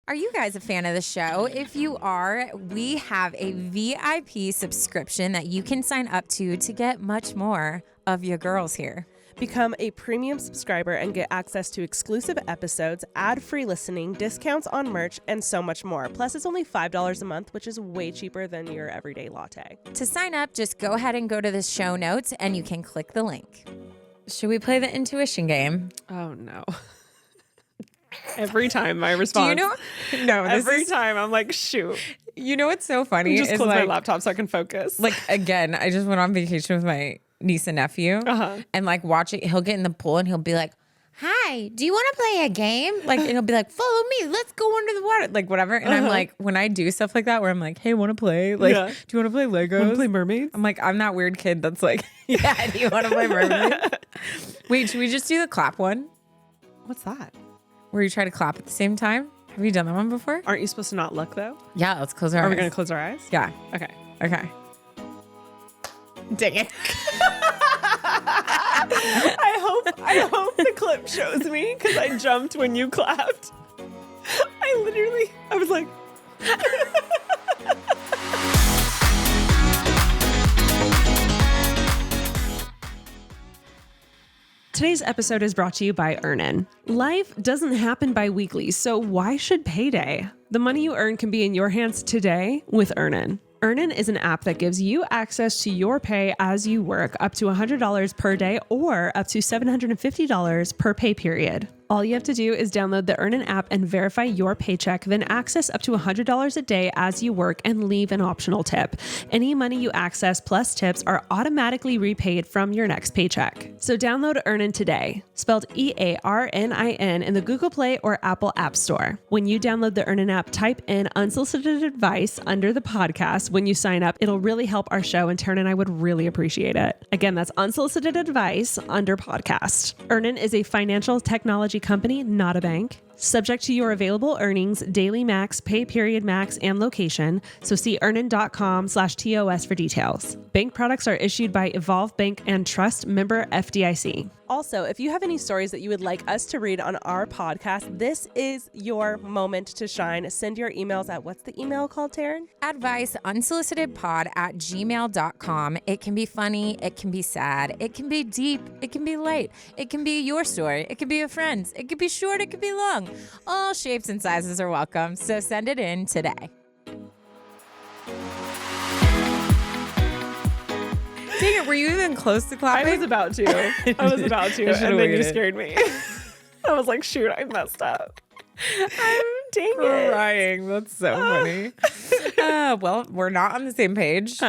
Are you guys a fan of the show? If you are, we have a VIP subscription that you can sign up to get much more of your girls here. Become a premium subscriber and get access to exclusive episodes, ad-free listening, discounts on merch, and so much more. Plus, it's only $5 a month, which is way cheaper than your everyday latte. To sign up, just go ahead and go to the show notes and you can click the link. Should we play the intuition game? Oh, no. Every time my response. Do you know? No, every time I'm like, shoot. You know what's so funny? Just close my laptop so I can focus. Like, again, I just went on vacation with my niece and nephew and like watching, he'll get in the pool and he'll be like, hi, do you want to play a game? Like, and he'll be like, follow me, let's go under the water, like whatever. And I'm like, when I do stuff like that where I'm like, hey, want to play? Like, do you want to play Legos? Want to play mermaids? I'm like, I'm that weird kid that's like, yeah, do you want to play mermaids? Wait, should we just do the clap one? What's that? Where you try to clap at the same time? Have you done that one before? Aren't you supposed to not look though? Yeah, let's close our eyes. Are we going to close our eyes? Yeah. Okay. Dang it. I hope the clip shows me because I jumped when you clapped. I was like. Today's episode is brought to you by Earnin. Life doesn't happen bi-weekly, so why should payday? The money you earn can be in your hands today with Earnin. Earnin is an app that gives you access to your pay as you work, up to $100 per day or up to $750 per pay period. All you have to do is download the Earnin app and verify your paycheck, then access up to $100 a day as you work and leave an optional tip. Any money you access plus tips are automatically repaid from your next paycheck. So download Earnin today, spelled EARNIN in the Google Play or Apple App Store. When you download the Earnin app, type in Unsolicited Advice under the podcast. When you sign up, it'll really help our show and Taryn and I would really appreciate it. Again, that's Unsolicited Advice under podcast. Earnin is a financial technology company, not a bank. Subject to your available earnings, daily max, pay period max, and location. So see earnin.com/TOS for details. Bank products are issued by Evolve Bank and Trust, member FDIC. Also, if you have any stories that you would like us to read on our podcast, this is your moment to shine. Send your emails at, what's the email called, Taryn? Advice unsolicitedpod@gmail.com. It can be funny. It can be sad. It can be deep. It can be light. It can be your story. It can be a friend's. It could be short. It could be long. All shapes and sizes are welcome. So send it in today. Dang it, were you even close to clapping? I was about to, and then you scared me. I was like, shoot, I messed up. I'm crying. That's so funny. Well, we're not on the same page,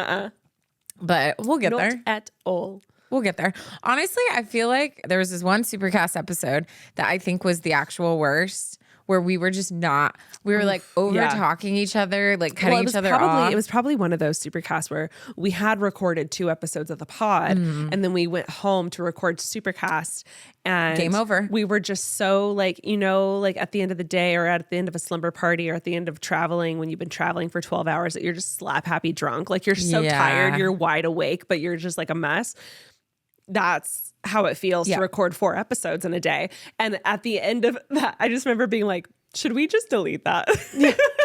but we'll get there. Not at all. We'll get there. Honestly, I feel like there was this one Supercast episode that I think was the actual worst, where we were just not, we were like over talking each other, like cutting each other off. It was probably one of those Supercasts where we had recorded 2 episodes of the pod and then we went home to record Supercast and game over. We were just so like, you know, like at the end of the day or at the end of a slumber party or at the end of traveling, when you've been traveling for 12 hours, that you're just slap happy drunk. Like you're so tired, you're wide awake, but you're just like a mess. That's how it feels to record 4 episodes in a day. And at the end of that, I just remember being like, should we just delete that?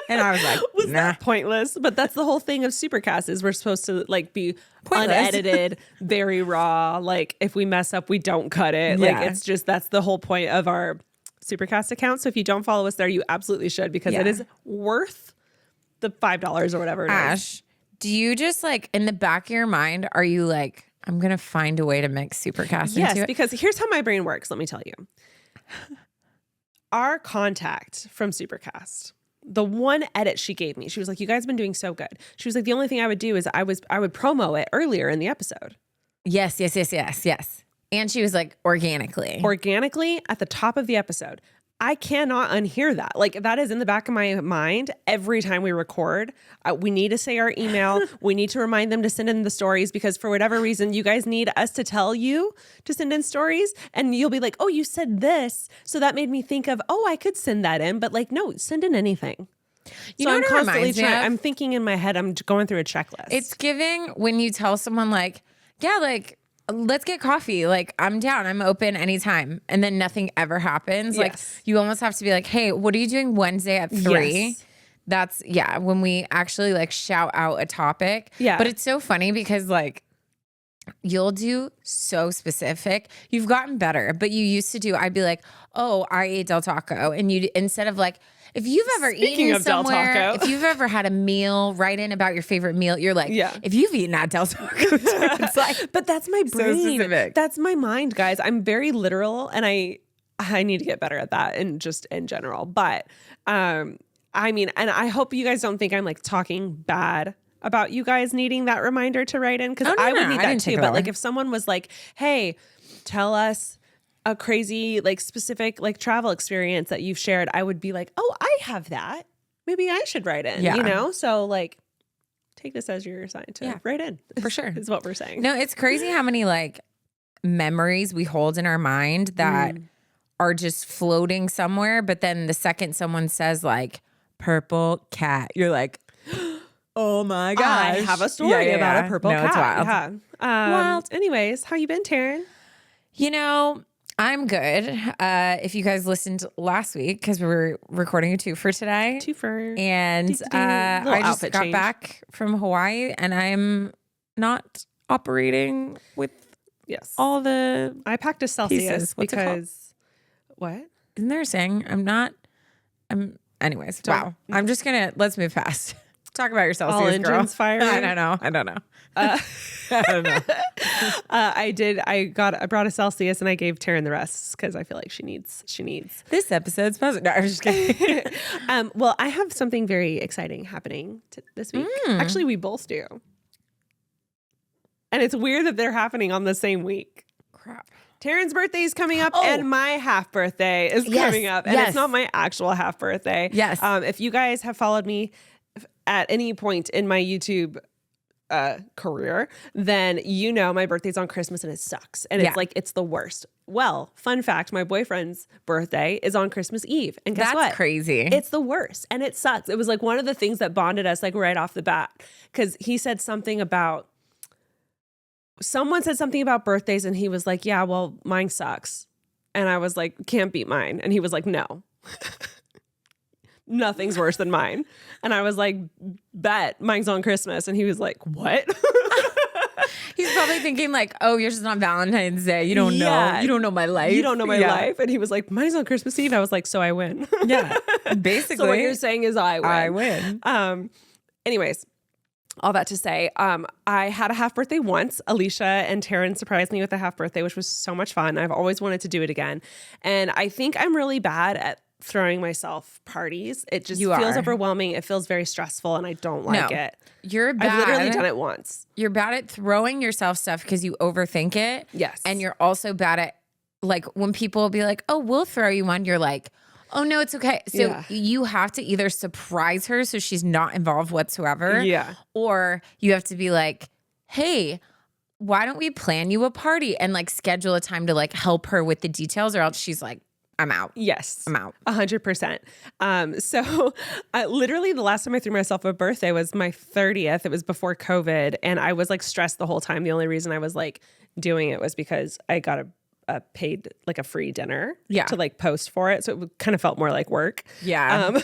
And I was like, was that pointless? But that's the whole thing of Supercast is we're supposed to like be unedited, very raw. Like if we mess up, we don't cut it. Like it's just, that's the whole point of our Supercast account. So if you don't follow us there, you absolutely should, because it is worth the $5 or whatever it is. Ash, do you just like in the back of your mind, are you like, I'm going to find a way to mix Supercast into it? Yes, because here's how my brain works. Let me tell you. Our contact from Supercast, the one edit she gave me, she was like, you guys have been doing so good. She was like, the only thing I would do is I would promo it earlier in the episode. Yes. And she was like, organically at the top of the episode. I cannot unhear that. Like that is in the back of my mind every time we record. We need to say our email. We need to remind them to send in the stories, because for whatever reason, you guys need us to tell you to send in stories, and you'll be like, oh, you said this. So that made me think of, oh, I could send that in, but like, no, send in anything. You know, I'm what it reminds me of? I'm thinking in my head, I'm going through a checklist. It's giving when you tell someone like, yeah, like let's get coffee. Like, I'm down. I'm open anytime. And then nothing ever happens. Like, you almost have to be like, hey, what are you doing Wednesday at 3? Yes. That's, when we actually like shout out a topic. Yeah. But it's so funny because like, you'll do so specific. You've gotten better, but you used to do, I'd be like, oh, I ate Del Taco. And you, instead of like, if you've ever eaten somewhere, if you've ever had a meal, write in about your favorite meal. You're like, if you've eaten at Del Taco, it's like, but that's my brain. So specific. That's my mind, guys. I'm very literal, and I need to get better at that, and just in general. But I mean, and I hope you guys don't think I'm like talking bad about you guys needing that reminder to write in, because I would need that too. But like, if someone was like, hey, tell us a crazy, like specific, like travel experience that you've shared, I would be like, oh, I have that. Maybe I should write in, you know? So like, take this as your sign to write in. For sure. Is what we're saying. No, it's crazy how many like memories we hold in our mind that are just floating somewhere. But then the second someone says like purple cat, you're like, oh my gosh. I have a story about a purple cat. It's wild. Wild. Anyways, how you been, Taryn? You know, I'm good. If you guys listened last week, because we were recording a twofer today. And I just got back from Hawaii, and I'm not operating with all the I packed a Celsius because what? Isn't there a saying? Anyways, wow. I'm just gonna, let's move fast. Talk about yourself. All engines firing. I don't know. I don't know. I brought a Celsius, and I gave Taryn the rest because I feel like she needs. This episode's positive. No, I'm just kidding. Well, I have something very exciting happening this week. Actually, we both do. And it's weird that they're happening on the same week. Crap. Taryn's birthday is coming up, and my half birthday is coming up. And it's not my actual half birthday. Yes. If you guys have followed me at any point in my YouTube career, then you know my birthday's on Christmas, and it sucks. And it's like, it's the worst. Well, fun fact, my boyfriend's birthday is on Christmas Eve. And guess what? That's crazy. It's the worst. And it sucks. It was like one of the things that bonded us like right off the bat. Because he said something about, someone said something about birthdays, and he was like, yeah, well, mine sucks. And I was like, can't beat mine. And he was like, no. Nothing's worse than mine. And I was like, bet, mine's on Christmas. And he was like, what? He's probably thinking like, oh, yours is on Valentine's Day. You don't know. You don't know my life. You don't know my life. And he was like, mine's on Christmas Eve. I was like, so I win. Yeah. Basically. So what you're saying is I win. I win. Anyways, all that to say, I had a half birthday once. Alicia and Taryn surprised me with a half birthday, which was so much fun. I've always wanted to do it again. And I think I'm really bad at throwing myself parties. It just feels overwhelming. It feels very stressful, and I don't like it. You're bad. I've literally done it once. You're bad at throwing yourself stuff because you overthink it. Yes. And you're also bad at, like, when people will be like, oh, we'll throw you one. You're like, oh, no, it's okay. So you have to either surprise her so she's not involved whatsoever. Yeah. Or you have to be like, hey, why don't we plan you a party and like schedule a time to like help her with the details, or else she's like, I'm out. Yes. I'm out. 100%. So literally the last time I threw myself a birthday was my 30th. It was before COVID. And I was like stressed the whole time. The only reason I was like doing it was because I got a paid, like a free dinner to like post for it. So it kind of felt more like work. Yeah.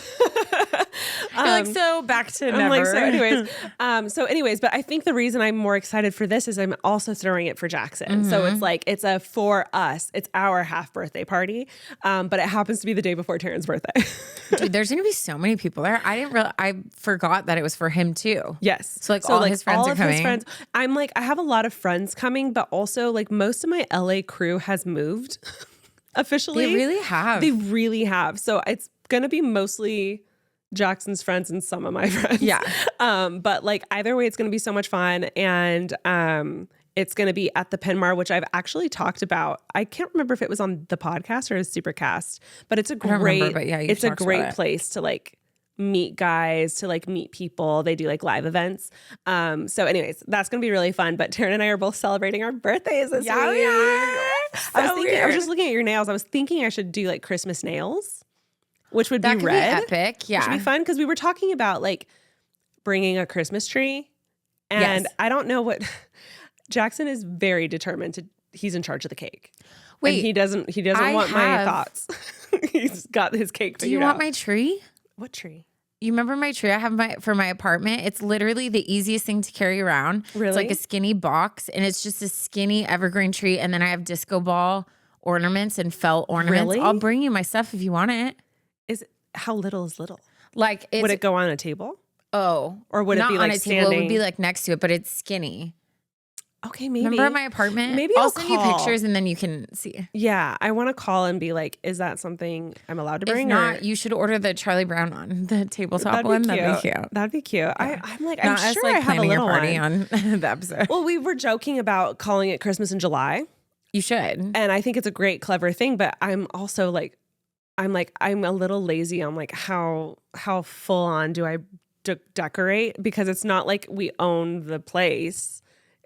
You're like, so back to never. I'm like, so anyways, but I think the reason I'm more excited for this is I'm also throwing it for Jackson. So it's like, it's a for us, it's our half birthday party. But it happens to be the day before Taryn's birthday. Dude, there's going to be so many people there. I forgot that it was for him too. Yes. So all his friends are coming. I'm like, I have a lot of friends coming, but also like most of my LA crew has moved officially. They really have. They really have. So it's going to be mostly Jackson's friends and some of my friends. Yeah. But like either way, it's going to be so much fun. And it's going to be at the Penmar, which I've actually talked about. I can't remember if it was on the podcast or a Supercast, but it's a great place to like meet guys, to like meet people. They do like live events. So anyways, that's going to be really fun. But Taryn and I are both celebrating our birthdays this week. I was just looking at your nails. I was thinking I should do like Christmas nails, which would be red. Be epic. Yeah. Which would be fun because we were talking about like bringing a Christmas tree. And I don't know what... Jackson is very determined he's in charge of the cake. Wait, and he doesn't want my thoughts. He's got his cake figured out. Do you want my tree? What tree? You remember my tree I have for my apartment? It's literally the easiest thing to carry around. Really? It's like a skinny box, and it's just a skinny evergreen tree. And then I have disco ball ornaments and felt ornaments. Really? I'll bring you my stuff if you want it. How little is little? Like, would it go on a table? Oh, or would it be like on a standing? table? It would be like next to it, but it's skinny. Okay, maybe. Remember my apartment? Maybe I'll I'll send you pictures and then you can see. Yeah, I want to call and be like, is that something I'm allowed to bring? If not, you should order the Charlie Brown one, the tabletop one. That'd be cute. That'd be cute. Yeah. I'm like, not I'm sure us, like, I have a planning little party one. on the episode. Well, we were joking about calling it Christmas in July. You should. And I think it's a great, clever thing. But I'm also like, I'm a little lazy. I'm like, how full on do I decorate? Because it's not like we own the place.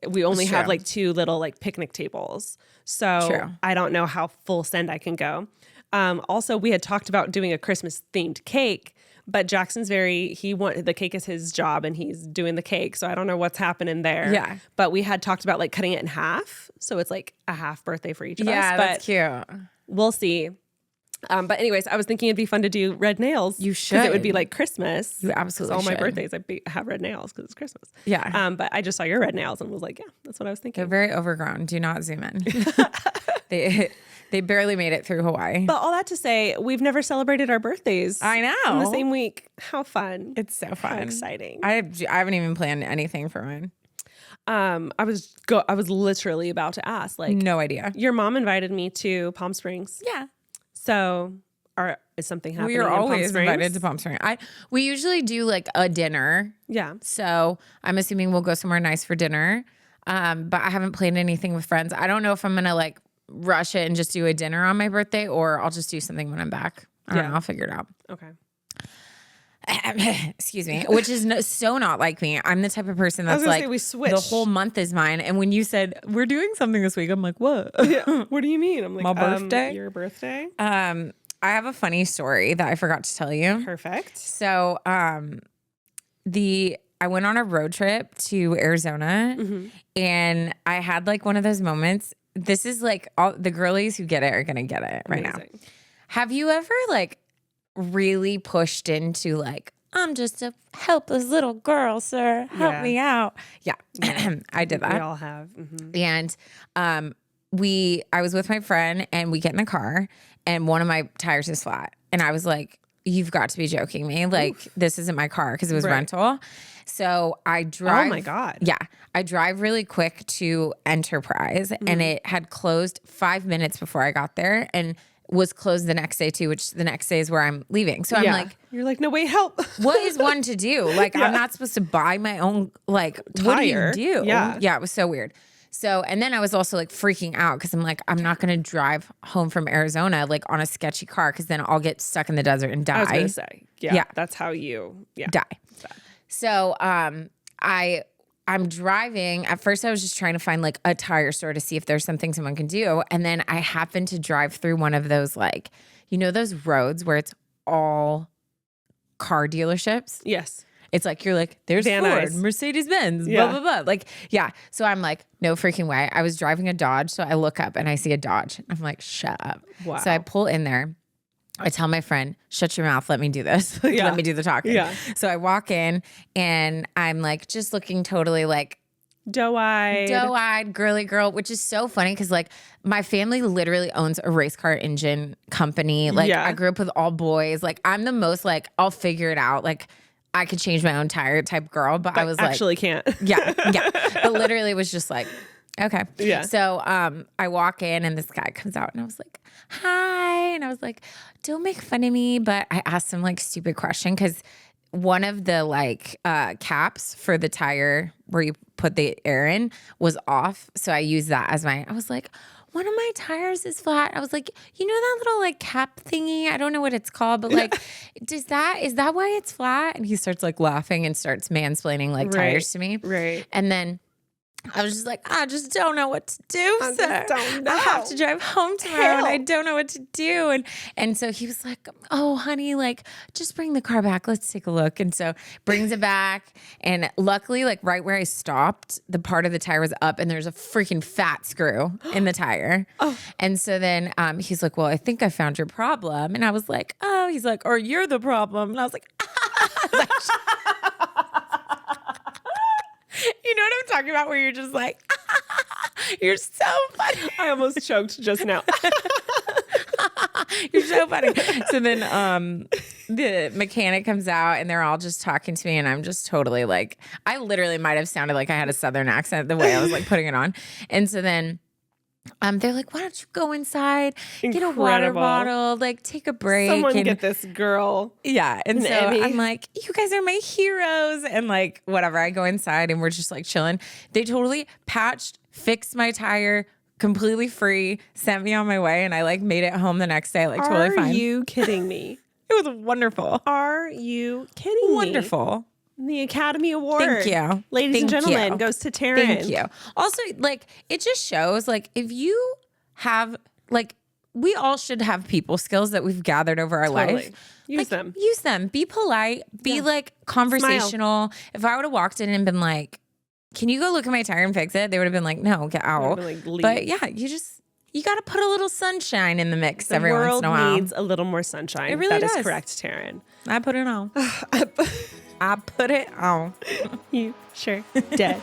We only have like 2 little like picnic tables. So True. I don't know how full send I can go. Also, we had talked about doing a Christmas themed cake, but Jackson's the cake is his job and he's doing the cake. So I don't know what's happening there. Yeah. But we had talked about like cutting it in half. So it's like a half birthday for each of us. Yeah, that's cute. We'll see. But anyways, I was thinking it'd be fun to do red nails. You should. Because it would be like Christmas. You absolutely all my should. birthdays, I have red nails because it's Christmas. Yeah. But I just saw your red nails and was like, yeah, that's what I was thinking. They're very overgrown. Do not zoom in. They barely made it through Hawaii. But all that to say, we've never celebrated our birthdays. I know. In the same week. How fun. It's so fun. How exciting. I haven't even planned anything for mine. I was literally about to ask, like, No idea. your mom invited me to Palm Springs. Yeah. So is something happening We are in Palm always Springs? invited to Palm Springs. We usually do like a dinner. Yeah. So I'm assuming we'll go somewhere nice for dinner. But I haven't planned anything with friends. I don't know if I'm going to like rush it and just do a dinner on my birthday, or I'll just do something when I'm back. I don't know. I'll figure it out. Okay. Excuse me, which is so not like me. I'm the type of person that's like, we switched. the whole month is mine. And when you said we're doing something this week, I'm like, what? Yeah. What do you mean? I'm like, My birthday? Your birthday? I have a funny story that I forgot to tell you. Perfect. So, I went on a road trip to Arizona, and I had like one of those moments. This is like all the girlies who get it are gonna get it right now. Have you ever like really pushed into like, I'm just a helpless little girl, sir. Help me out. Yeah. I did that. We all have. Mm-hmm. And I was with my friend and we get in the car and one of my tires is flat. And I was like, you've got to be joking me. Like, this isn't my car because it was rental. So I drive. Oh my God. Yeah. I drive really quick to Enterprise and it had closed 5 minutes before I got there and was closed the next day too, which the next day is where I'm leaving. So I'm like, you're like, no, wait, help. what is one to do? Like, I'm not supposed to buy my own, like, what do you do? Yeah. Yeah, it was so weird. So, and then I was also like freaking out because I'm like, I'm not going to drive home from Arizona like on a sketchy car because then I'll get stuck in the desert and die. I was going to say, yeah, that's how you die. So, I'm driving. At first, I was just trying to find like a tire store to see if there's something someone can do. And then I happened to drive through one of those, like, you know, those roads where it's all car dealerships. Yes. It's like, you're like, there's Van Ford, Nuys. Mercedes-Benz, blah, blah, blah. Like, yeah. So I'm like, no freaking way. I was driving a Dodge. So I look up and I see a Dodge. I'm like, shut up. Wow. So I pull in there. I tell my friend, shut your mouth. Let me do this. Let me do the talking. Yeah. So I walk in and I'm like, just looking totally like doe-eyed, girly girl, which is so funny because like my family literally owns a race car engine company. Like I grew up with all boys. Like I'm the most like, I'll figure it out. Like I could change my own tire type girl, but I was actually can't. Yeah. But literally was just like, okay. Yeah. So I walk in and this guy comes out and I was like, hi. And I was like, don't make fun of me. But I asked him like stupid question because one of the like caps for the tire where you put the air in was off. So I used that as I was like, one of my tires is flat. I was like, you know that little like cap thingy? I don't know what it's called, but like, is that why it's flat? And he starts like laughing and starts mansplaining like tires to me. Right. And then I was just like, I just don't know what to do, sir. don't know. I have to drive home tomorrow and I don't know what to do. And so he was like, oh, honey, like, just bring the car back. Let's take a look. And so brings it back. And luckily, like right where I stopped, the part of the tire was up and there's a freaking fat screw in the tire. And so then he's like, well, I think I found your problem. And I was like, oh, he's like, or you're the problem. And I was like, you know what I'm talking about? Where you're just like, you're so funny. I almost choked just now. You're so funny. So then the mechanic comes out and they're all just talking to me and I'm just totally like, I literally might have sounded like I had a Southern accent the way I was like putting it on. And so then they're like, why don't you go inside, get a water bottle, like take a break. Someone and get this girl. Yeah. And so Emmy. I'm like, you guys are my heroes. And like, whatever, I go inside and we're just like chilling. They totally patched, fixed my tire completely free, sent me on my way. And I like made it home the next day, like totally fine. Are you kidding me? It was wonderful. Are you kidding me? Wonderful. The Academy Award. Thank you. Ladies and gentlemen, goes to Taryn. Thank you. Also, like, it just shows, like, if you have, like, we all should have people skills that we've gathered over our life. Use them. Use them. Be polite. Be, like, conversational. Smile. If I would have walked in and been like, can you go look at my tire and fix it? They would have been like, no, get out. But, yeah, you got to put a little sunshine in the mix every once in a while. The world needs a little more sunshine. It really does. That is correct, Taryn. I put it on. I put it on. You sure did.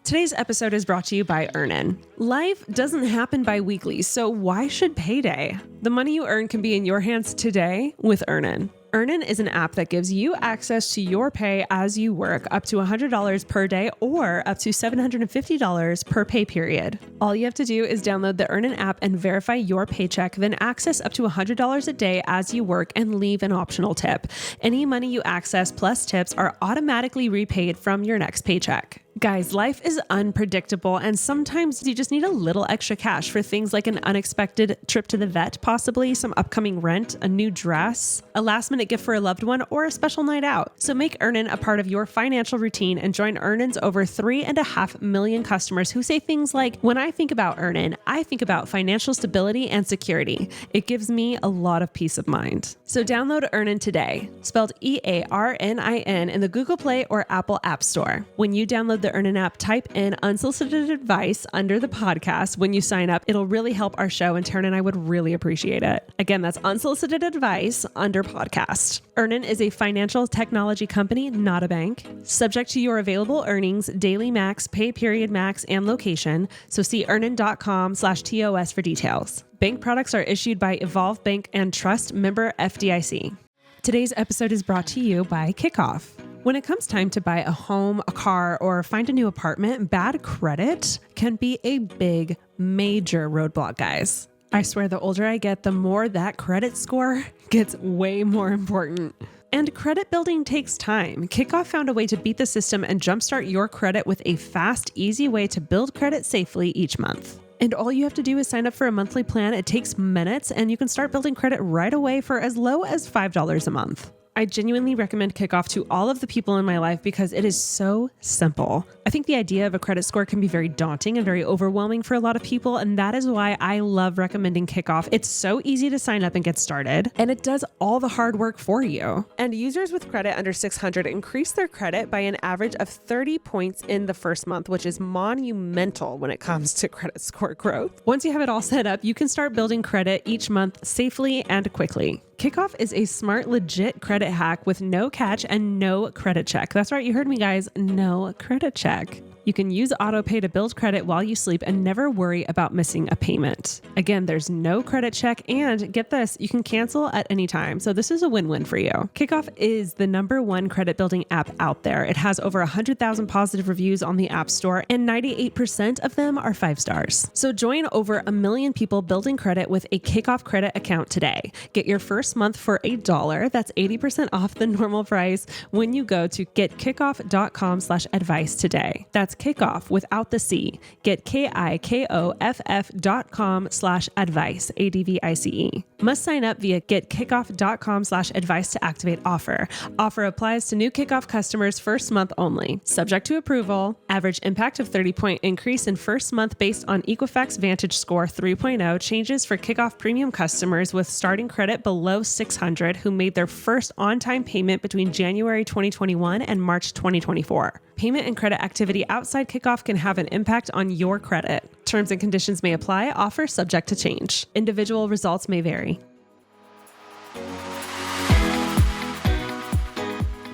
Today's episode is brought to you by Earnin. Life doesn't happen bi-weekly, so why should payday? The money you earn can be in your hands today with Earnin. Earnin is an app that gives you access to your pay as you work, up to $100 per day or up to $750 per pay period. All you have to do is download the Earnin app and verify your paycheck, then access up to $100 a day as you work and leave an optional tip. Any money you access plus tips are automatically repaid from your next paycheck. Guys, life is unpredictable and sometimes you just need a little extra cash for things like an unexpected trip to the vet, possibly some upcoming rent, a new dress, a last-minute gift for a loved one, or a special night out. So make Earnin a part of your financial routine and join Earnin's over 3.5 million customers who say things like, when I think about Earnin, I think about financial stability and security. It gives me a lot of peace of mind. So download Earnin today, spelled EARNIN in the Google Play or Apple App Store. When you download the Earnin app, type in unsolicited advice under the podcast. When you sign up, it'll really help our show and Taryn and I would really appreciate it. Again, that's unsolicited advice under podcast. Earnin is a financial technology company, not a bank. Subject to your available earnings, daily max, pay period max, and location. So see earnin.com/TOS for details. Bank products are issued by Evolve Bank and Trust, member FDIC. Today's episode is brought to you by Kickoff. When it comes time to buy a home, a car, or find a new apartment, bad credit can be a big, major roadblock, guys. I swear the older I get, the more that credit score gets way more important. And credit building takes time. Kickoff found a way to beat the system and jumpstart your credit with a fast, easy way to build credit safely each month. And all you have to do is sign up for a monthly plan. It takes minutes and you can start building credit right away for as low as $5 a month. I genuinely recommend Kickoff to all of the people in my life because it is so simple. I think the idea of a credit score can be very daunting and very overwhelming for a lot of people, and that is why I love recommending Kickoff. It's so easy to sign up and get started, and it does all the hard work for you. And users with credit under 600 increase their credit by an average of 30 points in the first month, which is monumental when it comes to credit score growth. Once you have it all set up, you can start building credit each month safely and quickly. Kickoff is a smart, legit credit hack with no catch and no credit check. That's right, you heard me, guys. No credit check. You can use AutoPay to build credit while you sleep and never worry about missing a payment. Again, there's no credit check, and get this, you can cancel at any time. So this is a win-win for you. Kickoff is the #1 credit building app out there. It has over 100,000 positive reviews on the App Store, and 98% of them are 5 stars. So join over 1 million people building credit with a Kickoff credit account today. Get your first month for $1. That's 80% off the normal price when you go to getkickoff.com/advice today. That's kickoff without the C. Get kikoff.com/advice, ADVICE. Must sign up via getkickoff.com/advice to activate offer. Offer applies to new Kickoff customers first month only. Subject to approval. Average impact of 30-point increase in first month based on Equifax Vantage Score 3.0. Changes for Kickoff premium customers with starting credit below 600 who made their first on-time payment between January 2021 and March 2024. Payment and credit activity outside Kickoff can have an impact on your credit. Terms and conditions may apply. Offer subject to change. Individual results may vary.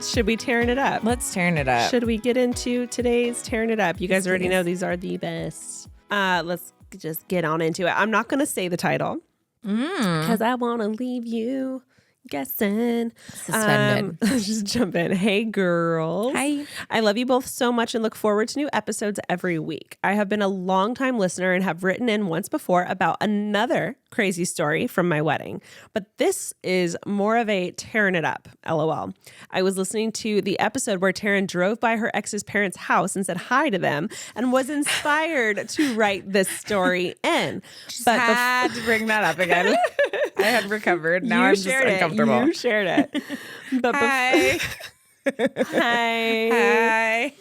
Should we tearing it up? Let's tearing it up. Should we get into today's tearing it up? You guys already know these are the best. Let's just get on into it. I'm not going to say the title because I want to leave you guessing. Suspended. Let's just jump in. Hey, girls. Hi. I love you both so much and look forward to new episodes every week. I have been a longtime listener and have written in once before about another crazy story from my wedding, but this is more of a tearing it up, LOL. I was listening to the episode where Taryn drove by her ex's parents' house and said hi to them and was inspired to write this story in. But had to bring that up again. I had recovered. Now I'm just uncomfortable. You shared it. But Hi. Hi.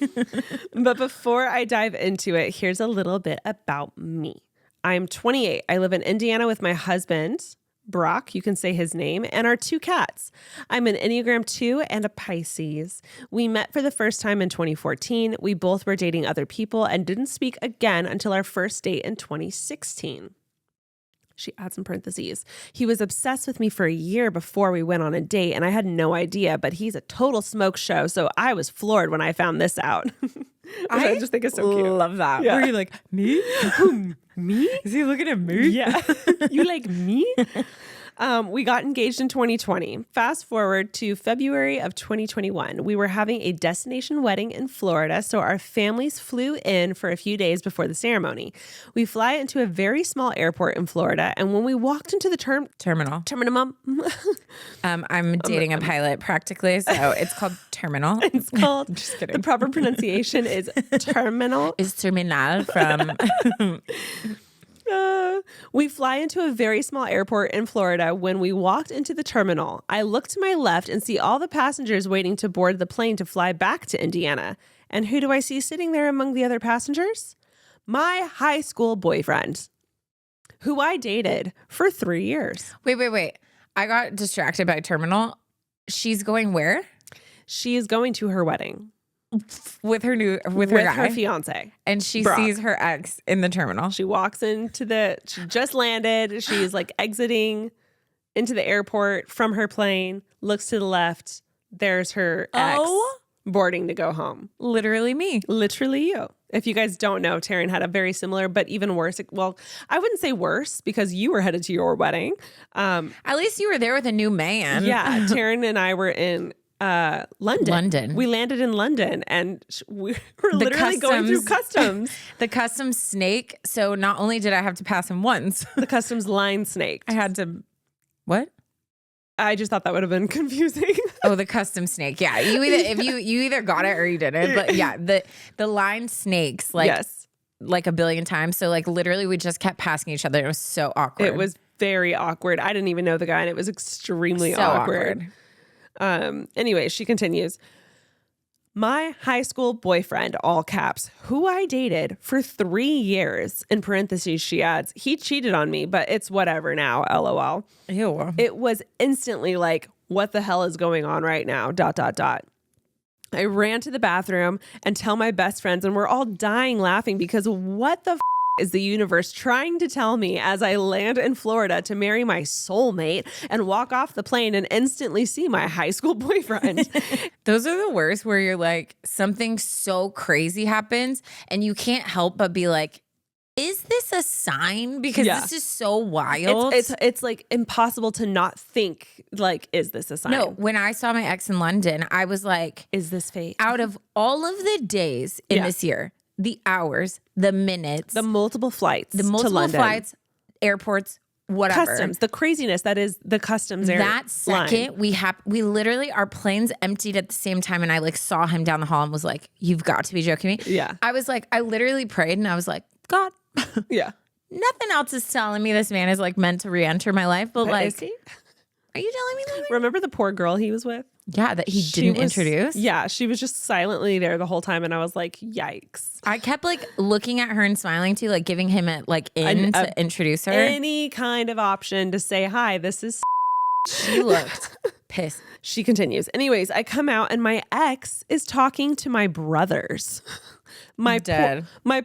But before I dive into it, here's a little bit about me. I'm 28. I live in Indiana with my husband, Brock, you can say his name, and our 2 cats. I'm an Enneagram 2 and a Pisces. We met for the first time in 2014. We both were dating other people and didn't speak again until our first date in 2016. She adds in parentheses. He was obsessed with me for a year before we went on a date, and I had no idea, but he's a total smoke show, so I was floored when I found this out. I just think it's so cute. Love that. Yeah. Were you like, me? Me? Is he looking at me? Yeah. You like me? We got engaged in 2020. Fast forward to February of 2021. We were having a destination wedding in Florida, so our families flew in for a few days before the ceremony. We fly into a very small airport in Florida, and when we walked into the terminal, I'm dating a pilot practically, so it's called terminal. It's called, just kidding. The proper pronunciation is terminal. Is terminal from... We fly into a very small airport in Florida. When we walked into the terminal, I look to my left and see all the passengers waiting to board the plane to fly back to Indiana. And who do I see sitting there among the other passengers? My high school boyfriend, who I dated for 3 years. Wait. I got distracted by terminal. She's going where? She is going to her wedding. With her her fiance. And she Brock. sees her ex in the terminal. She walks into she just landed. She's like exiting into the airport from her plane, looks to the left. There's her ex boarding to go home. Literally me. Literally you. If you guys don't know, Taryn had a very similar, but even worse. Well, I wouldn't say worse because you were headed to your wedding. At least you were there with a new man. Yeah. Taryn and I were in London. We landed in London and we were literally going through customs. The customs snake. So not only did I have to pass him once, the customs line snake. I had to, what? I just thought that would have been confusing. Oh, the custom snake. Yeah. You either got it or you didn't. But yeah, the line snakes like a billion times. So like literally we just kept passing each other. It was so awkward. It was very awkward. I didn't even know the guy and it was extremely awkward. Anyway, she continues. My high school boyfriend, all caps, who I dated for 3 years, in parentheses, she adds, he cheated on me, but it's whatever now, LOL. Ew. It was instantly like, what the hell is going on right now? ... I ran to the bathroom and tell my best friends, and we're all dying laughing because what the is the universe trying to tell me as I land in Florida to marry my soulmate and walk off the plane and instantly see my high school boyfriend? Those are the worst, where you're like, something so crazy happens and you can't help but be like, is this a sign? Because this is so wild. It's like impossible to not think like, is this a sign? No, when I saw my ex in London, I was like, is this fate? Out of all of the days in this year, the hours, the minutes, the multiple flights, airports, whatever. Customs, the craziness that is the customs area. That second, we literally, our planes emptied at the same time, and I like saw him down the hall and was like, "You've got to be joking me." Yeah. I was like, I literally prayed and I was like, God, Yeah. nothing else is telling me this man is like meant to re-enter my life, but like, Is he? are you telling me that? Remember the poor girl he was with? Yeah, that he didn't introduce. Yeah, she was just silently there the whole time, and I was like, "Yikes!" I kept like looking at her and smiling too, like giving him a like to introduce her. Any kind of option to say hi. This is. She looked pissed. She continues. Anyways, I come out and my ex is talking to my brothers. My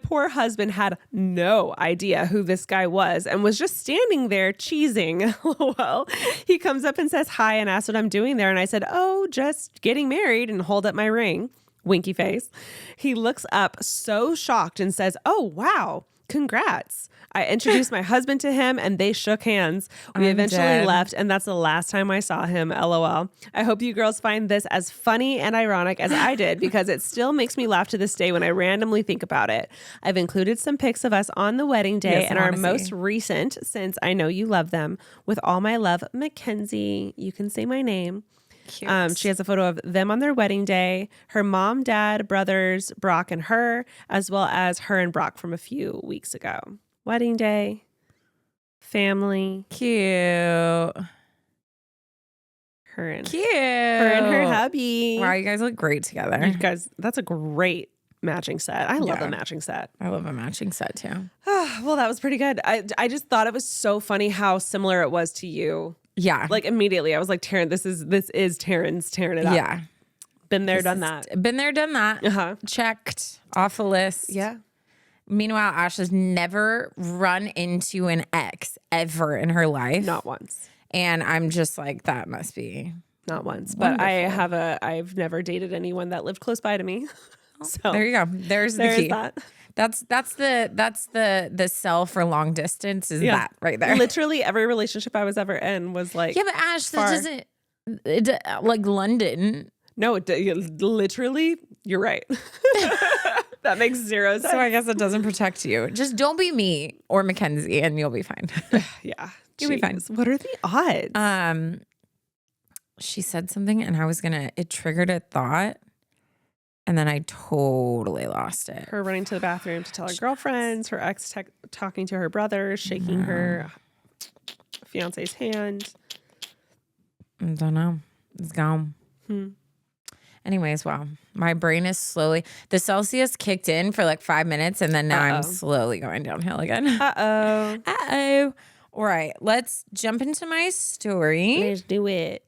poor husband had no idea who this guy was and was just standing there cheesing. Well, he comes up and says hi and asks what I'm doing there. And I said, "Oh, just getting married," and hold up my ring. Winky face. He looks up so shocked and says, "Oh, wow. Congrats." I introduced my husband to him and they shook hands. We eventually left, and that's the last time I saw him. LOL. I hope you girls find this as funny and ironic as I did, because it still makes me laugh to this day when I randomly think about it. I've included some pics of us on the wedding day and our most recent, since I know you love them. With all my love, Mackenzie. You can say my name. She has a photo of them on their wedding day, her mom, dad, brothers, Brock and her, as well as her and Brock from a few weeks ago. Wedding day, family. Cute. Her and her hubby. Wow, you guys look great together. You guys, that's a great matching set. I love a matching set. I love a matching set too. Well, that was pretty good. I just thought it was so funny how similar it was to you. Yeah. Like immediately I was like, Taryn, this is Taryn's tearing it up. Yeah. Been there, done that. Been there, done that. Checked off a list. Yeah. Meanwhile, Ash has never run into an ex ever in her life. Not once. And I'm just like, that must be not once. wonderful. But I've never dated anyone that lived close by to me. So there you go. There's the key. That. That's the sell for long distance is that right there. Literally every relationship I was ever in was like, yeah, but Ash, that doesn't like London. No, literally, you're right. That makes zero sense. So I guess it doesn't protect you. Just don't be me or Mackenzie and you'll be fine. Yeah. You'll be fine. What are the odds? She said something and it triggered a thought. And then I totally lost it. Her running to the bathroom to tell her girlfriends, her ex talking to her brother, shaking her fiance's hand. I don't know. It's gone. Anyways, wow. My brain is slowly, the Celsius kicked in for like 5 minutes and then now I'm slowly going downhill again. Uh-oh. All right, let's jump into my story. Let's do it.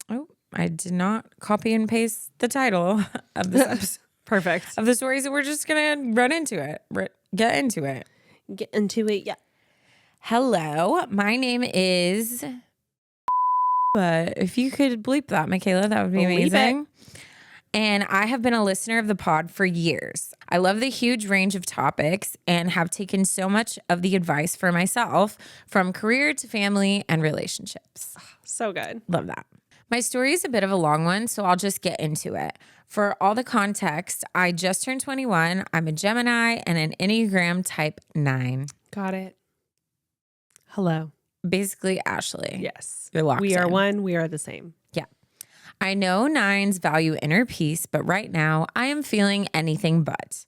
Oh, I did not copy and paste the title of this episode. Perfect. Of the story, so we're just going to run into it. Get into it. Get into it, yeah. Hello, my name is... But if you could bleep that, Michaela, that would be amazing. And I have been a listener of the pod for years. I love the huge range of topics and have taken so much of the advice for myself, from career to family and relationships. So good. Love that. My story is a bit of a long one, so I'll just get into it. For all the context, I just turned 21. I'm a Gemini and an Enneagram type 9. Got it. Hello. Basically, Ashley. Yes. You're locked We are in. one. We are the same. Yeah. I know 9s value inner peace, but right now I am feeling anything but.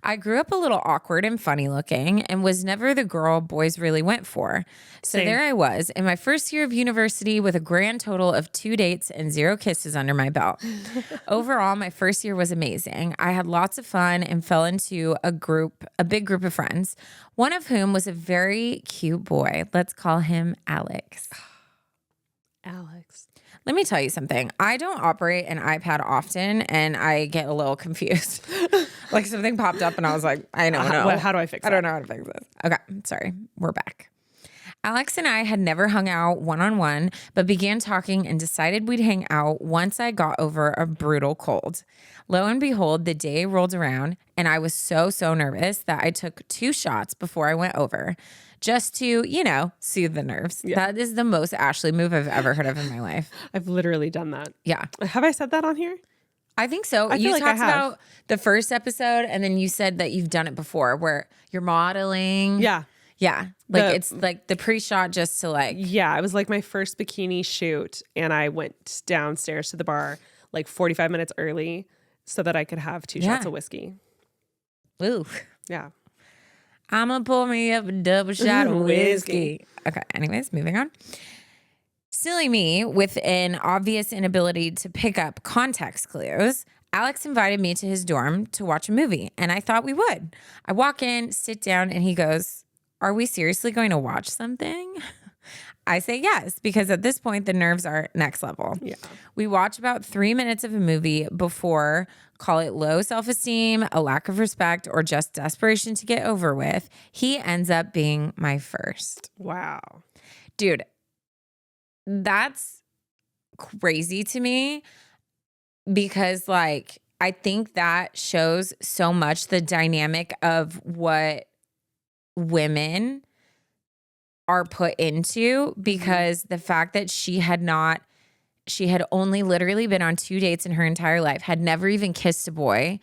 I grew up a little awkward and funny looking and was never the girl boys really went for. So Same. there I was in my first year of university with a grand total of 2 dates and 0 kisses under my belt. Overall, my first year was amazing. I had lots of fun and fell into a big group of friends, one of whom was a very cute boy. Let's call him Alex. Alex. Let me tell you something. I don't operate an iPad often, and I get a little confused. Like something popped up, and I was like, I don't know. How do I fix it? I don't know how to fix this. Okay, sorry. We're back. Alex and I had never hung out one-on-one, but began talking and decided we'd hang out once I got over a brutal cold. Lo and behold, the day rolled around, and I was so nervous that I took 2 shots before I went over. Just to, soothe the nerves. Yeah. That is the most Ashley move I've ever heard of in my life. I've literally done that. Yeah. Have I said that on here? I think so. I feel like talked I have. about the first episode, and then you said that you've done it before where you're modeling. Yeah. Yeah. Like it's like the pre-shot just to like. Yeah. It was like my first bikini shoot. And I went downstairs to the bar like 45 minutes early so that I could have 2 shots of whiskey. Ooh. Yeah. I'm going to pour me up a double shot of whiskey. Okay. Anyways, moving on. Silly me, with an obvious inability to pick up context clues, Alex invited me to his dorm to watch a movie, and I thought we would. I walk in, sit down, and he goes, "Are we seriously going to watch something?" I say yes, because at this point, the nerves are next level. Yeah. We watch about 3 minutes of a movie before, call it low self-esteem, a lack of respect, or just desperation to get over with. He ends up being my first. Wow. Dude, that's crazy to me because, like, I think that shows so much the dynamic of what women are put into, because the fact that she had only literally been on 2 dates in her entire life, had never even kissed a boy,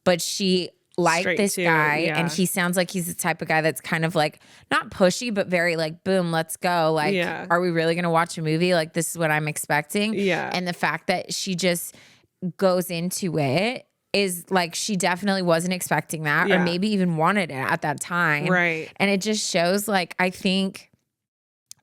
but she liked Straight this to, guy, yeah. and he sounds like he's the type of guy that's kind of like not pushy, but very like, boom, let's go. Like, Yeah. are we really gonna watch a movie? Like, this is what I'm expecting. Yeah. And the fact that she just goes into it is like, she definitely wasn't expecting that, or maybe even wanted it at that time. Right. And it just shows, like, I think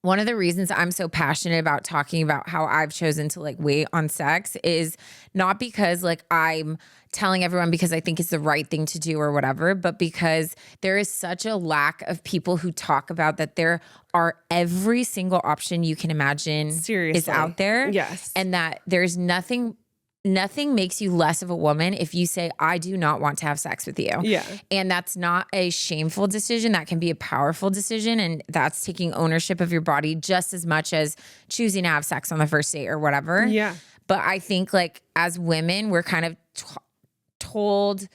one of the reasons I'm so passionate about talking about how I've chosen to like wait on sex is not because like I'm telling everyone because I think it's the right thing to do or whatever, but because there is such a lack of people who talk about that there are every single option you can imagine is out there. Yes. And that there's nothing makes you less of a woman if you say, I do not want to have sex with you. Yeah. And that's not a shameful decision. That can be a powerful decision. And that's taking ownership of your body just as much as choosing to have sex on the first date or whatever. Yeah. But I think like as women, we're kind of told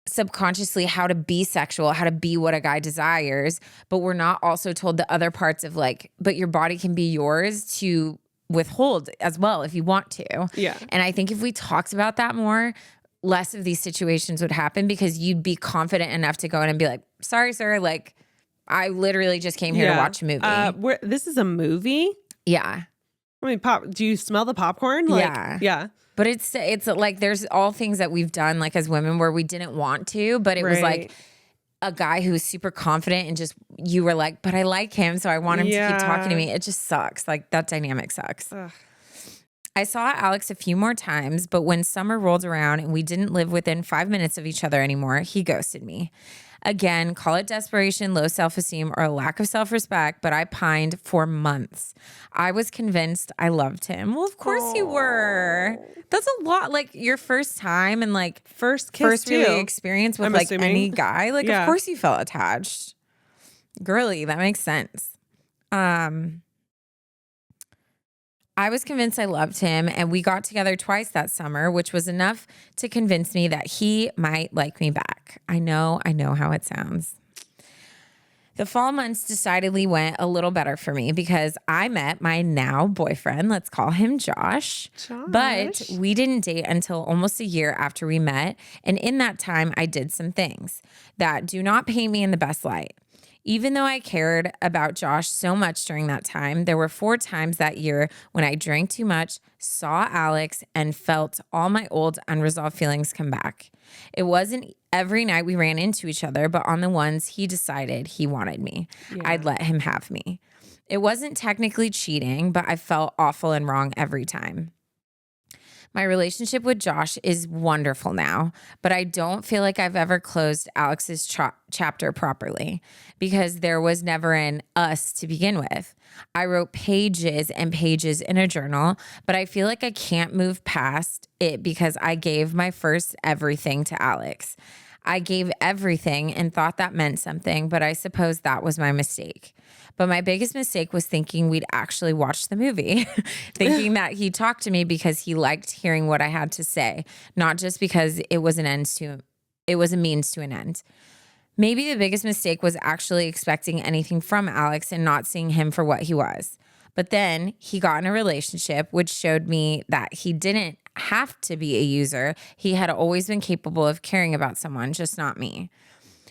subconsciously how to be sexual, how to be what a guy desires. But we're not also told the other parts of like, but your body can be yours to withhold as well if you want to. Yeah. And I think if we talked about that more, less of these situations would happen, because you'd be confident enough to go in and be like, sorry, sir, like I literally just came here to watch a movie. This is a movie? Yeah. I mean, do you smell the popcorn? Like, yeah. Yeah. But it's like there's all things that we've done like as women where we didn't want to, but it was like a guy who was super confident and just, you were like, but I like him, so I want him to keep talking to me. It just sucks. Like that dynamic sucks. Ugh. I saw Alex a few more times, but when summer rolled around and we didn't live within 5 minutes of each other anymore, he ghosted me. Again, call it desperation, low self-esteem, or a lack of self-respect, but I pined for months. I was convinced I loved him. Well, of course you were. That's a lot. Like your first time and like first kiss really too. experience with I'm like assuming. any guy. Like of course you felt attached. Girly, that makes sense. I was convinced I loved him, and we got together twice that summer, which was enough to convince me that he might like me back. I know how it sounds. The fall months decidedly went a little better for me because I met my now boyfriend. Let's call him Josh. But we didn't date until almost a year after we met. And in that time, I did some things that do not paint me in the best light. Even though I cared about Josh so much during that time, there were 4 times that year when I drank too much, saw Alex, and felt all my old unresolved feelings come back. It wasn't every night we ran into each other, but on the ones he decided he wanted me, I'd let him have me. It wasn't technically cheating, but I felt awful and wrong every time. My relationship with Josh is wonderful now, but I don't feel like I've ever closed Alex's chapter properly because there was never an us to begin with. I wrote pages and pages in a journal, but I feel like I can't move past it because I gave my first everything to Alex. I gave everything and thought that meant something, but I suppose that was my mistake. But my biggest mistake was thinking we'd actually watch the movie, thinking that he talked to me because he liked hearing what I had to say, not just because it was a means to an end. Maybe the biggest mistake was actually expecting anything from Alex and not seeing him for what he was. But then he got in a relationship, which showed me that he didn't have to be a user. He had always been capable of caring about someone, just not me.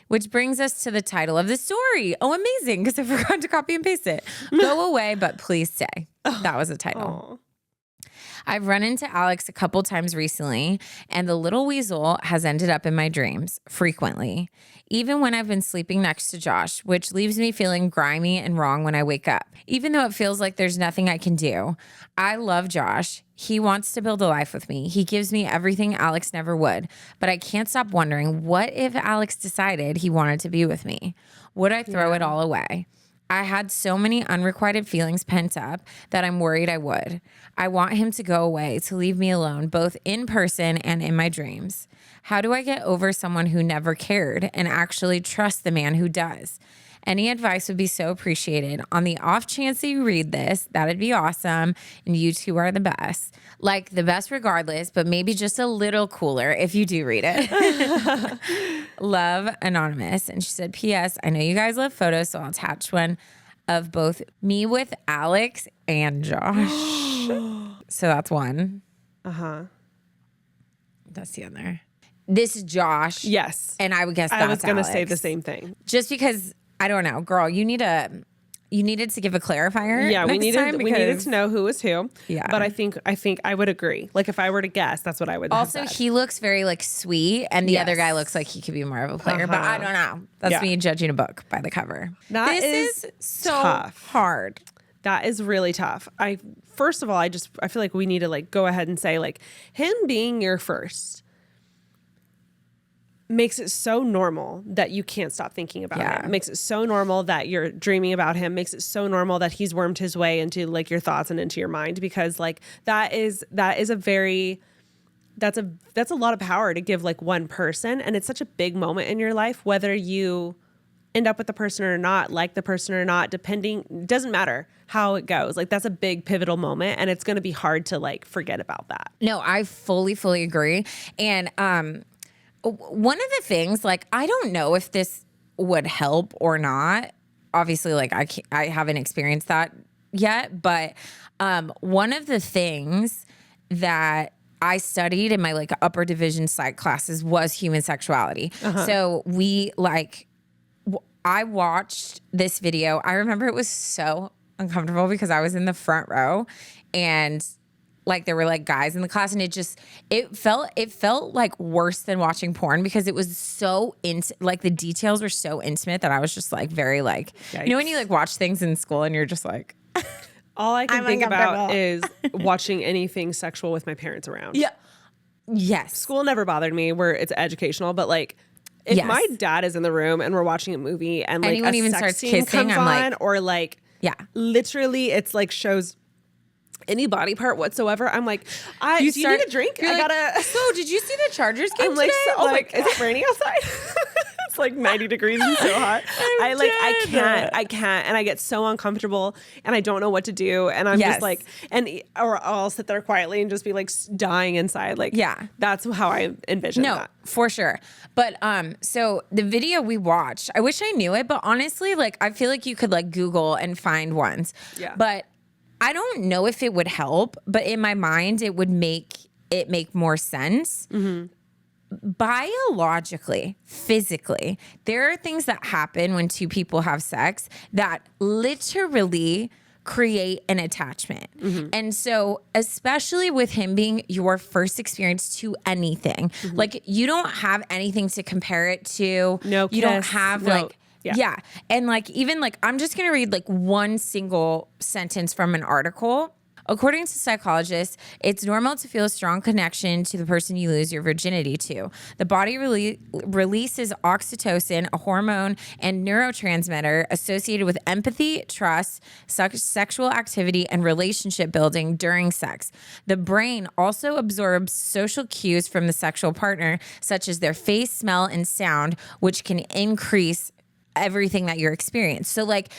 Which brings us to the title of the story. Oh, amazing, because I forgot to copy and paste it. Go away, but please stay. That was the title. I've run into Alex a couple times recently, and the little weasel has ended up in my dreams frequently, even when I've been sleeping next to Josh, which leaves me feeling grimy and wrong when I wake up, even though it feels like there's nothing I can do. I love Josh. He wants to build a life with me. He gives me everything Alex never would, but I can't stop wondering, what if Alex decided he wanted to be with me? Would I throw it all away? I had so many unrequited feelings pent up that I'm worried I would. I want him to go away, to leave me alone, both in person and in my dreams. How do I get over someone who never cared and actually trust the man who does? Any advice would be so appreciated. On the off chance that you read this, that'd be awesome. And you two are the best. Like the best regardless, but maybe just a little cooler if you do read it. Love, Anonymous. And she said, P.S. I know you guys love photos, so I'll attach one of both me with Alex and Josh. So that's one. That's the other. This is Josh. Yes. And I would guess that's I was going to Alex. say the same thing. Just because, I don't know, girl, you needed to give a clarifier. Yeah, we needed to know who was who. Yeah. But I think I would agree. Like if I were to guess, that's what I would Also, have said. he looks very like sweet, and the other guy looks like he could be more of a player. But I don't know. That's me judging a book by the cover. This is so tough. hard. That is really tough. First of all, I feel like we need to like go ahead and say like him being your first makes it so normal that you can't stop thinking about him. Makes it so normal that you're dreaming about him. Makes it so normal that he's wormed his way into like your thoughts and into your mind, because like that's a lot of power to give like one person, and it's such a big moment in your life, whether you end up with the person or not, like the person or not, doesn't matter how it goes. Like that's a big pivotal moment, and it's going to be hard to like forget about that. No, I fully agree. And one of the things, like, I don't know if this would help or not. Obviously, like I haven't experienced that yet, but one of the things that I studied in my like upper division psych classes was human sexuality. So I watched this video. I remember it was so uncomfortable because I was in the front row, and like there were like guys in the class, and it felt like worse than watching porn, because it was so like the details were so intimate that I was just like very like, Yikes. you know, when you like watch things in school and you're just like, all I can think about is watching anything sexual with my parents around. Yeah. Yes. School never bothered me where it's educational, but like if my dad is in the room and we're watching a movie and like anyone a even sex starts scene kissing, comes I'm on, like, or like literally it's like shows any body part whatsoever, I'm like, do you need a drink? I gotta. So did you see the Chargers game I'm like, today? oh my, is it raining outside? It's like 90 degrees and so hot. I can't, and I get so uncomfortable, and I don't know what to do, and I'm just like, or I'll sit there quietly and just be like dying inside. Like, that's how I envision that. For sure. But so the video we watched, I wish I knew it, but honestly, like I feel like you could like Google and find ones. Yeah. But I don't know if it would help, but in my mind, it would make more sense. Biologically, physically, there are things that happen when two people have sex that literally create an attachment. And so, especially with him being your first experience to anything, like you don't have anything to compare it to. No, you don't have like. Yeah. And like, even like, I'm just going to read like one single sentence from an article. According to psychologists, it's normal to feel a strong connection to the person you lose your virginity to. The body releases oxytocin, a hormone and neurotransmitter associated with empathy, trust, sexual activity, and relationship building during sex. The brain also absorbs social cues from the sexual partner, such as their face, smell, and sound, which can increase everything that you're experiencing. So like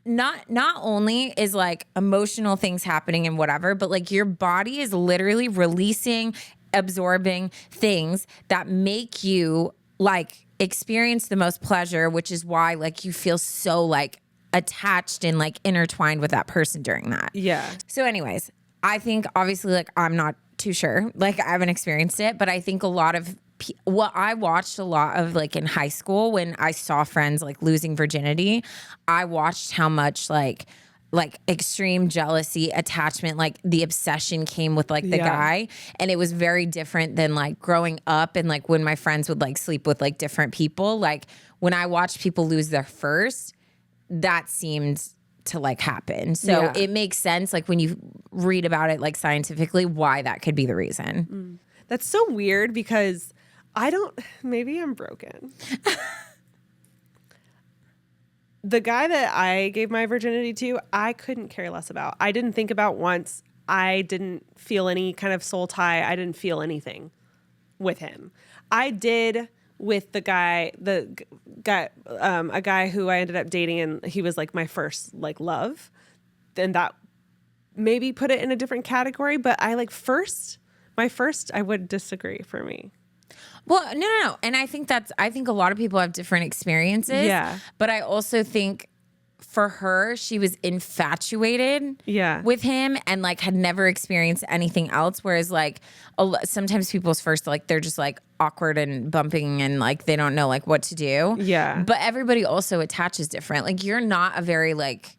not only is like emotional things happening and whatever, but like your body is literally releasing, absorbing things that make you like experience the most pleasure, which is why like you feel so like attached and like intertwined with that person during that. Yeah. So anyways, I think obviously like I'm not too sure, like I haven't experienced it, but I think a lot of what I watched a lot of, like, in high school when I saw friends like losing virginity, I watched how much like extreme jealousy, attachment, like the obsession came with like the guy. And it was very different than like growing up and like when my friends would like sleep with like different people. Like when I watched people lose their first, that seemed to like happen. So it makes sense, like when you read about it like scientifically, why that could be the reason. That's so weird because maybe I'm broken. The guy that I gave my virginity to, I couldn't care less about. I didn't think about once. I didn't feel any kind of soul tie. I didn't feel anything with him. I did with a guy who I ended up dating, and he was like my first like love. Then that maybe put it in a different category, but my first, I would disagree for me. Well, no. And I think a lot of people have different experiences. Yeah. But I also think for her, she was infatuated with him and like had never experienced anything else. Whereas like sometimes people's first, like they're just like awkward and bumping and like they don't know like what to do. Yeah. But everybody also attaches different. Like you're not a very like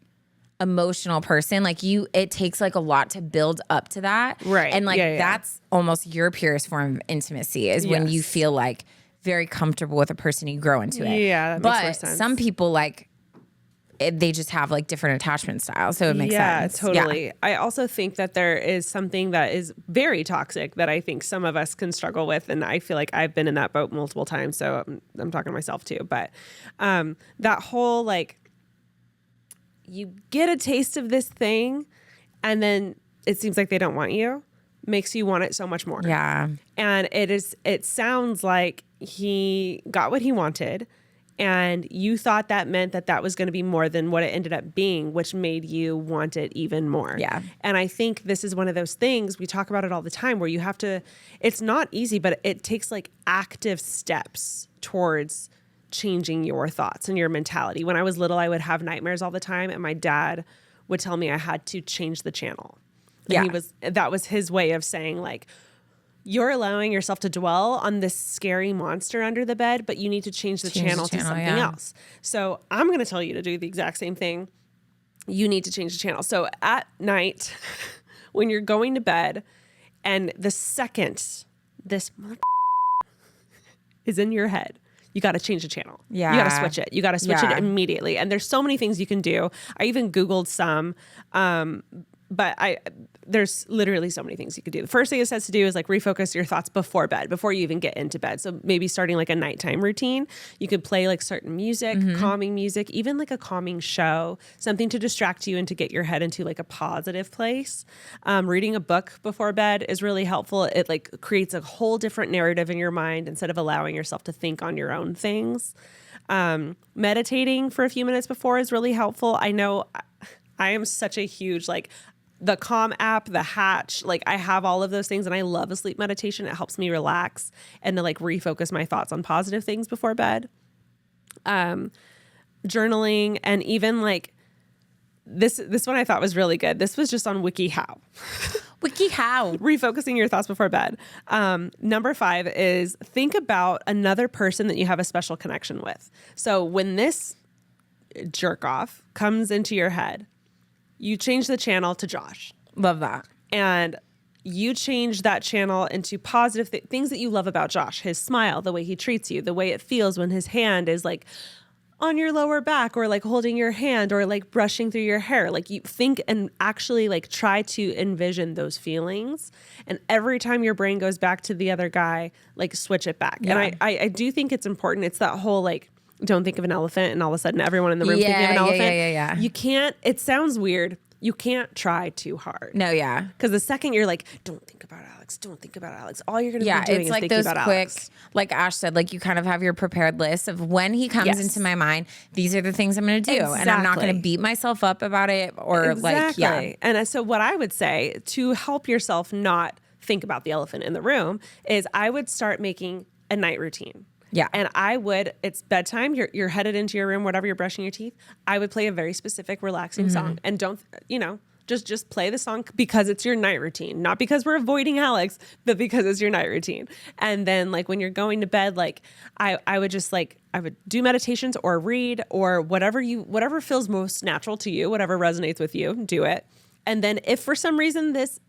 emotional person. Like it takes like a lot to build up to that. Right. And like that's almost your purest form of intimacy is when you feel like very comfortable with a person, you grow into it. Yeah, that makes more sense. Some people like they just have like different attachment styles. So it makes sense. Totally. Yeah. I also think that there is something that is very toxic that I think some of us can struggle with. And I feel like I've been in that boat multiple times. So I'm talking to myself too. But that whole like, you get a taste of this thing and then it seems like they don't want you, makes you want it so much more. Yeah. And it sounds like he got what he wanted and you thought that meant that was going to be more than what it ended up being, which made you want it even more. Yeah. And I think this is one of those things, we talk about it all the time, where you have to, it's not easy, but it takes like active steps towards changing your thoughts and your mentality. When I was little, I would have nightmares all the time and my dad would tell me I had to change the channel. And that was his way of saying like, you're allowing yourself to dwell on this scary monster under the bed, but you need to change the channel to something else. So I'm going to tell you to do the exact same thing. You need to change the channel. So at night when you're going to bed and the second this is in your head, you got to change the channel. Yeah. You got to switch it. You got to switch it immediately. And there's so many things you can do. I even Googled some, but there's literally so many things you could do. The first thing it says to do is like refocus your thoughts before bed, before you even get into bed. So maybe starting like a nighttime routine. You could play like certain music, calming music, even like a calming show, something to distract you and to get your head into like a positive place. Reading a book before bed is really helpful. It like creates a whole different narrative in your mind instead of allowing yourself to think on your own things. Meditating for a few minutes before is really helpful. I know I am such a huge like the Calm app, the Hatch, like I have all of those things and I love a sleep meditation. It helps me relax and to like refocus my thoughts on positive things before bed. Journaling, and even like this one I thought was really good. This was just on WikiHow. WikiHow. Refocusing your thoughts before bed. Number 5 is think about another person that you have a special connection with. So when this jerk off comes into your head, you change the channel to Josh. Love that. And you change that channel into positive things that you love about Josh. His smile, the way he treats you, the way it feels when his hand is like on your lower back or like holding your hand or like brushing through your hair. Like you think and actually like try to envision those feelings. And every time your brain goes back to the other guy, like switch it back. Yeah. And I do think it's important. It's that whole like, don't think of an elephant and all of a sudden everyone in the room thinking of an elephant. Yeah. You can't, it sounds weird. You can't try too hard. No, yeah. Because the second you're like, don't think about Alex, don't think about Alex. All you're going to be doing is like thinking about Alex. It's like those quick, like Ash said, like you kind of have your prepared list of when he comes into my mind, these are the things I'm going to do. Exactly. And I'm not going to beat myself up about it or like, yeah. And so what I would say to help yourself not think about the elephant in the room is I would start making a night routine. Yeah. And it's bedtime, you're headed into your room, whatever, you're brushing your teeth. I would play a very specific, relaxing song and don't Just play the song because it's your night routine, not because we're avoiding Alex, but because it's your night routine. And then like when you're going to bed, like I would just like, I would do meditations or read or whatever feels most natural to you, whatever resonates with you, do it. And then if for some reason this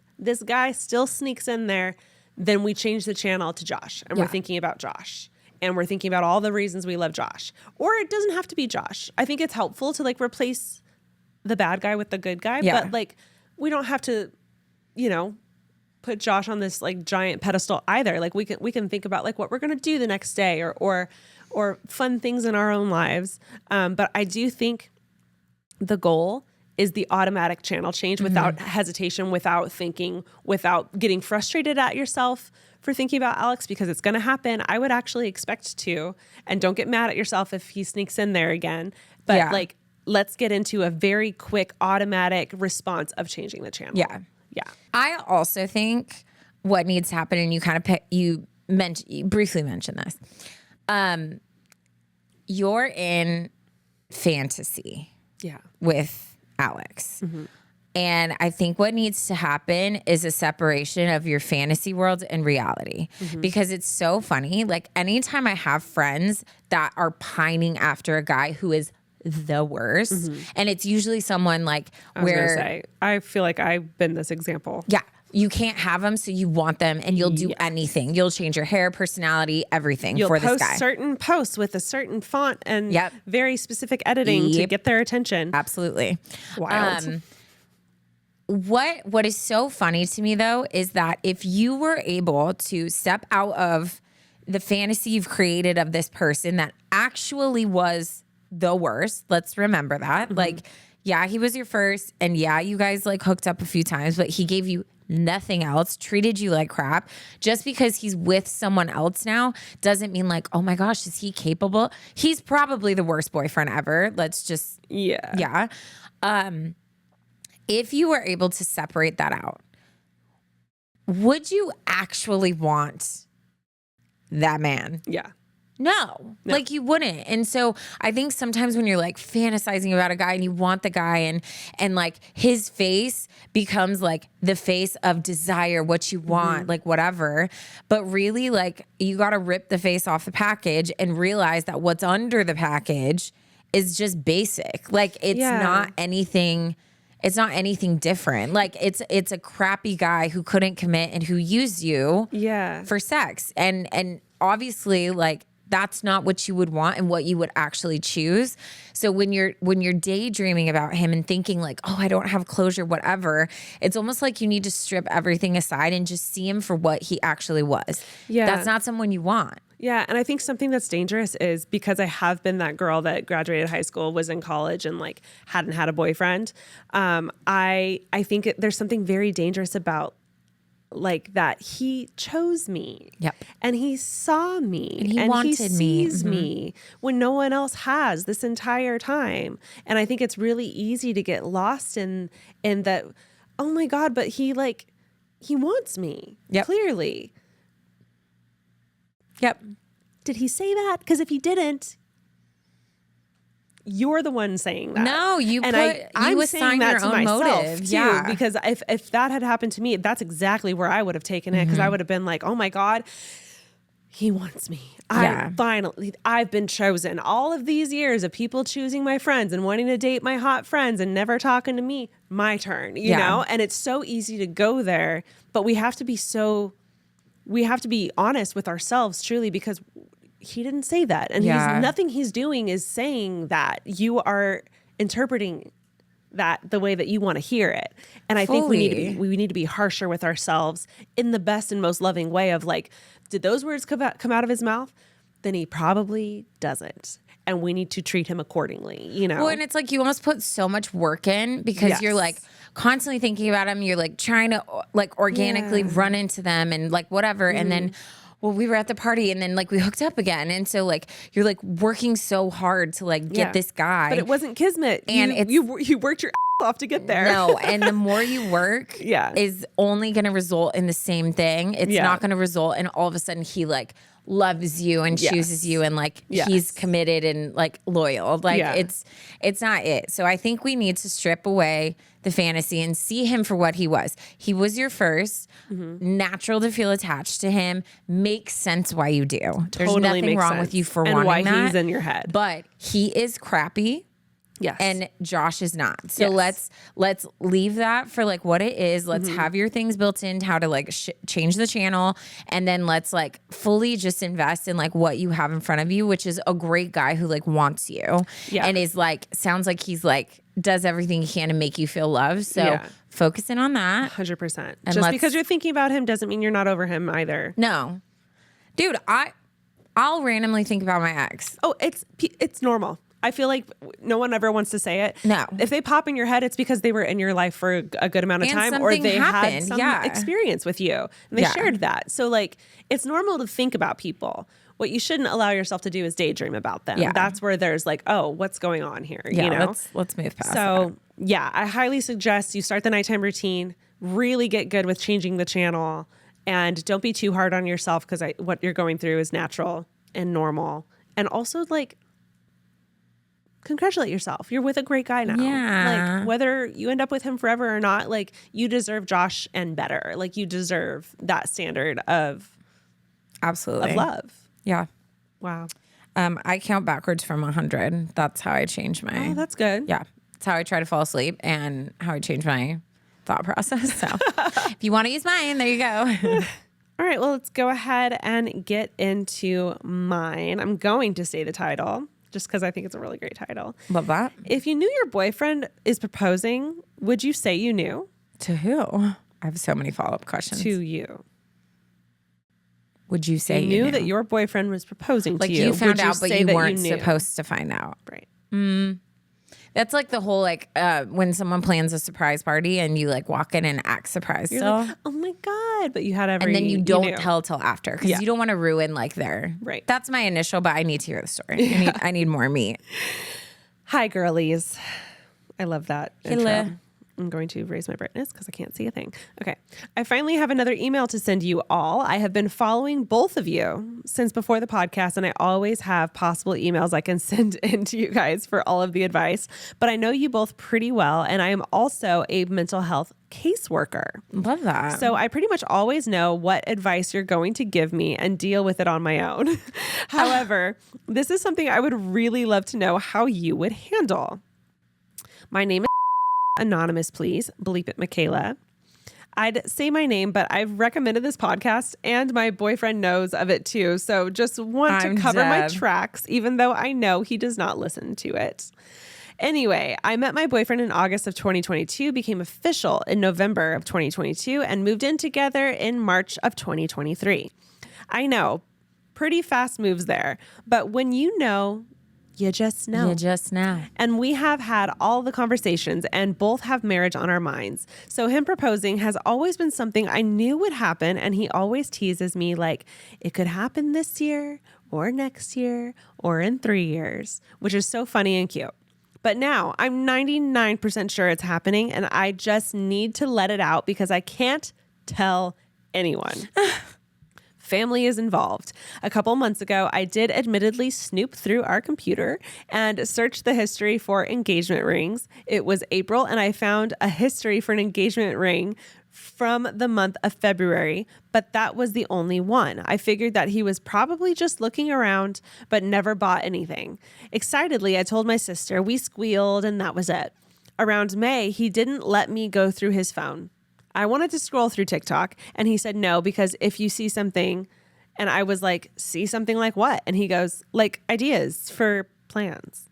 guy still sneaks in there, then we change the channel to Josh and we're thinking about Josh. And we're thinking about all the reasons we love Josh. Or it doesn't have to be Josh. I think it's helpful to like replace the bad guy with the good guy. Yeah. But like we don't have to, put Josh on this like giant pedestal either. Like we can think about like what we're gonna do the next day or fun things in our own lives. But I do think the goal is the automatic channel change without hesitation, without thinking, without getting frustrated at yourself for thinking about Alex, because it's going to happen. I would actually expect to, and don't get mad at yourself if he sneaks in there again. But like, let's get into a very quick automatic response of changing the channel. Yeah. Yeah. I also think what needs to happen, and you briefly mentioned this. You're in fantasy. Yeah. With Alex. And I think what needs to happen is a separation of your fantasy world and reality, because it's so funny. Like anytime I have friends that are pining after a guy who is the worst, and it's usually someone like I feel like I've been this example. Yeah. You can't have them, so you want them, and you'll do anything. You'll change your hair, personality, everything for this guy. You'll post certain posts with a certain font and very specific editing to get their attention. Absolutely. Wild. What is so funny to me though is that if you were able to step out of the fantasy you've created of this person that actually was the worst, let's remember that. Like, yeah, he was your first, and yeah, you guys like hooked up a few times, but he gave you nothing else, treated you like crap. Just because he's with someone else now doesn't mean like, oh my gosh, is he capable? He's probably the worst boyfriend ever. Let's just, yeah. If you were able to separate that out, would you actually want that man? Yeah. No, like you wouldn't. And so I think sometimes when you're like fantasizing about a guy and you want the guy and like his face becomes like the face of desire, what you want, like whatever. But really like you got to rip the face off the package and realize that what's under the package is just basic. Like it's not anything. It's not anything different. Like it's a crappy guy who couldn't commit and who used you for sex. And obviously like that's not what you would want and what you would actually choose. So when you're daydreaming about him and thinking like, oh, I don't have closure, whatever, it's almost like you need to strip everything aside and just see him for what he actually was. Yeah. That's not someone you want. Yeah. And I think something that's dangerous is because I have been that girl that graduated high school, was in college and like hadn't had a boyfriend. I think there's something very dangerous about like that he chose me. Yep. And he saw me and he wanted he sees me when no one else has this entire time. And I think it's really easy to get lost in that, oh my God, but he wants me. Yep. Clearly. Yep. Did he say that? Because if he didn't, you're the one saying that. No, you assign your own motive too. Yeah. Because if that had happened to me, that's exactly where I would have taken it. Because I would have been like, oh my God, he wants me. I've been chosen. All of these years of people choosing my friends and wanting to date my hot friends and never talking to me, my turn, you know? And it's so easy to go there, but we have to be honest with ourselves truly, because he didn't say that. And nothing he's doing is saying that. You are interpreting that the way that you want to hear it. And I think we need to be harsher with ourselves in the best and most loving way of like, did those words come out of his mouth? Then he probably doesn't. And we need to treat him accordingly, you know? Well, and it's like you almost put so much work in because you're like constantly thinking about him. You're like trying to like organically run into them and like whatever. And then, well, we were at the party and then like we hooked up again. And so like you're like working so hard to like get this guy. But it wasn't kismet. And you worked your ass off to get there. No, and the more you work is only going to result in the same thing. It's not going to result in all of a sudden he like loves you and chooses you and like he's committed and like loyal. Like it's not it. So I think we need to strip away the fantasy and see him for what he was. He was your first. Natural to feel attached to him. Makes sense why you do. There's Totally nothing wrong with you for wanting why that. He's in your head. But he is crappy. Yes. And Josh is not. So let's leave that for like what it is. Let's have your things built in, how to like change the channel. And then let's like fully just invest in like what you have in front of you, which is a great guy who like wants you and is like, sounds like he's like, does everything he can to make you feel loved. So focus in on that. 100%. Just because you're thinking about him doesn't mean you're not over him either. No. Dude, I'll randomly think about my ex. Oh, it's normal. I feel like no one ever wants to say it. No. If they pop in your head, it's because they were in your life for a good amount of time or they had some experience with you and they shared that. So like, it's normal to think about people. What you shouldn't allow yourself to do is daydream about them. Yeah. That's where there's like, oh, what's going on here? Yeah, you know? let's move past that. Yeah, I highly suggest you start the nighttime routine, really get good with changing the channel, and don't be too hard on yourself because what you're going through is natural and normal. And also like, congratulate yourself. You're with a great guy now. Yeah. Like whether you end up with him forever or not, like you deserve Josh and better. Like you deserve that standard of absolutely of love. Yeah. Wow. I count backwards from 100. That's how I change my. Oh, that's good. Yeah. That's how I try to fall asleep and how I change my thought process. So if you want to use mine, there you go. All right. Well, let's go ahead and get into mine. I'm going to say the title just because I think it's a really great title. Love that. If you knew your boyfriend is proposing, would you say you knew? To who? I have so many follow-up questions. To you. Would you say you knew that your boyfriend was proposing like to you? You found out, but you weren't you supposed to find out. Right. That's like the whole like when someone plans a surprise party and you like walk in and act surprised. You're still. like, oh my God. But you had every. And then you don't tell till after because you don't want to ruin like their. Right. That's my initial, but I need to hear the story. I need more meat. Hi, girlies. I love that. Hello. Intro. I'm going to raise my brightness because I can't see a thing. Okay. I finally have another email to send you all. I have been following both of you since before the podcast, and I always have possible emails I can send in to you guys for all of the advice. But I know you both pretty well, and I am also a mental health caseworker. Love that. So I pretty much always know what advice you're going to give me and deal with it on my own. However, this is something I would really love to know how you would handle. My name is anonymous, please. Bleep it, Michaela. I'd say my name, but I've recommended this podcast and my boyfriend knows of it too. So just want to cover my tracks, even though I know he does not listen to it. Anyway, I met my boyfriend in August of 2022, became official in November of 2022, and moved in together in March of 2023. I know, pretty fast moves there, but when you know, you just know. You just know. And we have had all the conversations and both have marriage on our minds. So him proposing has always been something I knew would happen. And he always teases me like, it could happen this year or next year or in 3 years, which is so funny and cute. But now I'm 99% sure it's happening and I just need to let it out because I can't tell anyone. Family is involved. A couple months ago, I did admittedly snoop through our computer and search the history for engagement rings. It was April and I found a history for an engagement ring from the month of February, but that was the only one. I figured that he was probably just looking around, but never bought anything. Excitedly, I told my sister, we squealed and that was it. Around May, he didn't let me go through his phone. I wanted to scroll through TikTok and he said no, because if you see something, and I was like, see something like what? And he goes, like ideas for plans.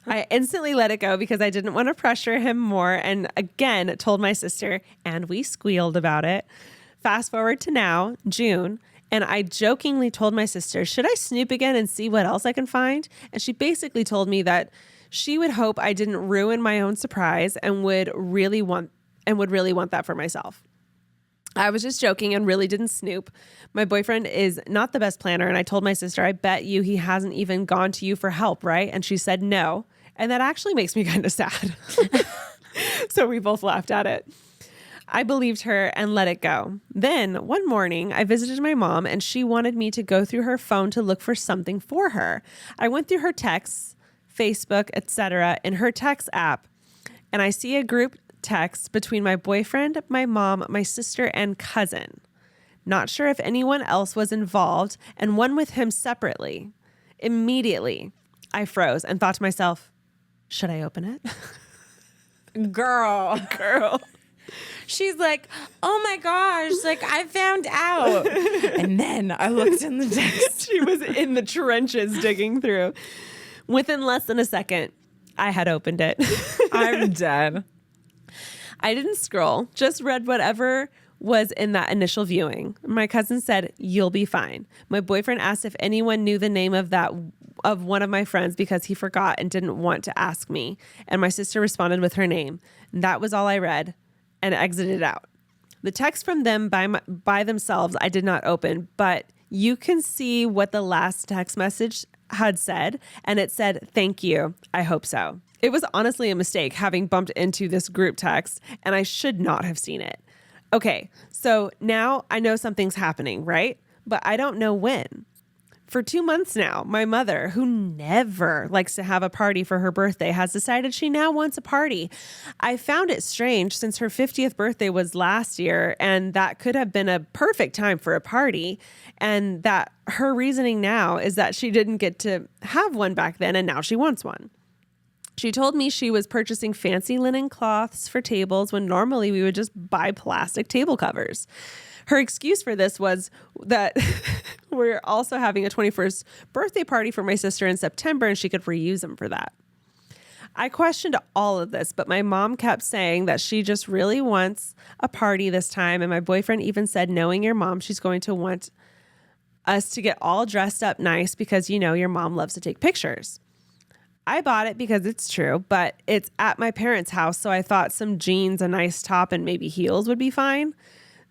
I instantly let it go because I didn't want to pressure him more. And again, told my sister and we squealed about it. Fast forward to now, June. And I jokingly told my sister, should I snoop again and see what else I can find? And she basically told me that she would hope I didn't ruin my own surprise and would really want that for myself. I was just joking and really didn't snoop. My boyfriend is not the best planner. And I told my sister, I bet you he hasn't even gone to you for help, right? And she said no. And that actually makes me kind of sad. So we both laughed at it. I believed her and let it go. Then one morning I visited my mom and she wanted me to go through her phone to look for something for her. I went through her texts, Facebook, etc. in her text app, and I see a group text between my boyfriend, my mom, my sister, and cousin. Not sure if anyone else was involved, and one with him separately. Immediately, I froze and thought to myself, should I open it? Girl. She's like, oh my gosh, like I found out. And then I looked in the text. She was in the trenches digging through. Within less than a second, I had opened it. I'm dead. I didn't scroll, just read whatever was in that initial viewing. My cousin said, you'll be fine. My boyfriend asked if anyone knew the name of one of my friends because he forgot and didn't want to ask me. And my sister responded with her name. And that was all I read and exited out. The text from them by themselves, I did not open, but you can see what the last text message had said. And it said, thank you. I hope so. It was honestly a mistake having bumped into this group text, and I should not have seen it. Okay, so now I know something's happening, right? But I don't know when. For 2 months now, my mother, who never likes to have a party for her birthday, has decided she now wants a party. I found it strange since her 50th birthday was last year, and that could have been a perfect time for a party. And that her reasoning now is that she didn't get to have one back then, and now she wants one. She told me she was purchasing fancy linen cloths for tables when normally we would just buy plastic table covers. Her excuse for this was that we're also having a 21st birthday party for my sister in September and she could reuse them for that. I questioned all of this, but my mom kept saying that she just really wants a party this time. And my boyfriend even said, knowing your mom, she's going to want us to get all dressed up nice because, you know, your mom loves to take pictures. I bought it because it's true, but it's at my parents' house, so I thought some jeans, a nice top, and maybe heels would be fine.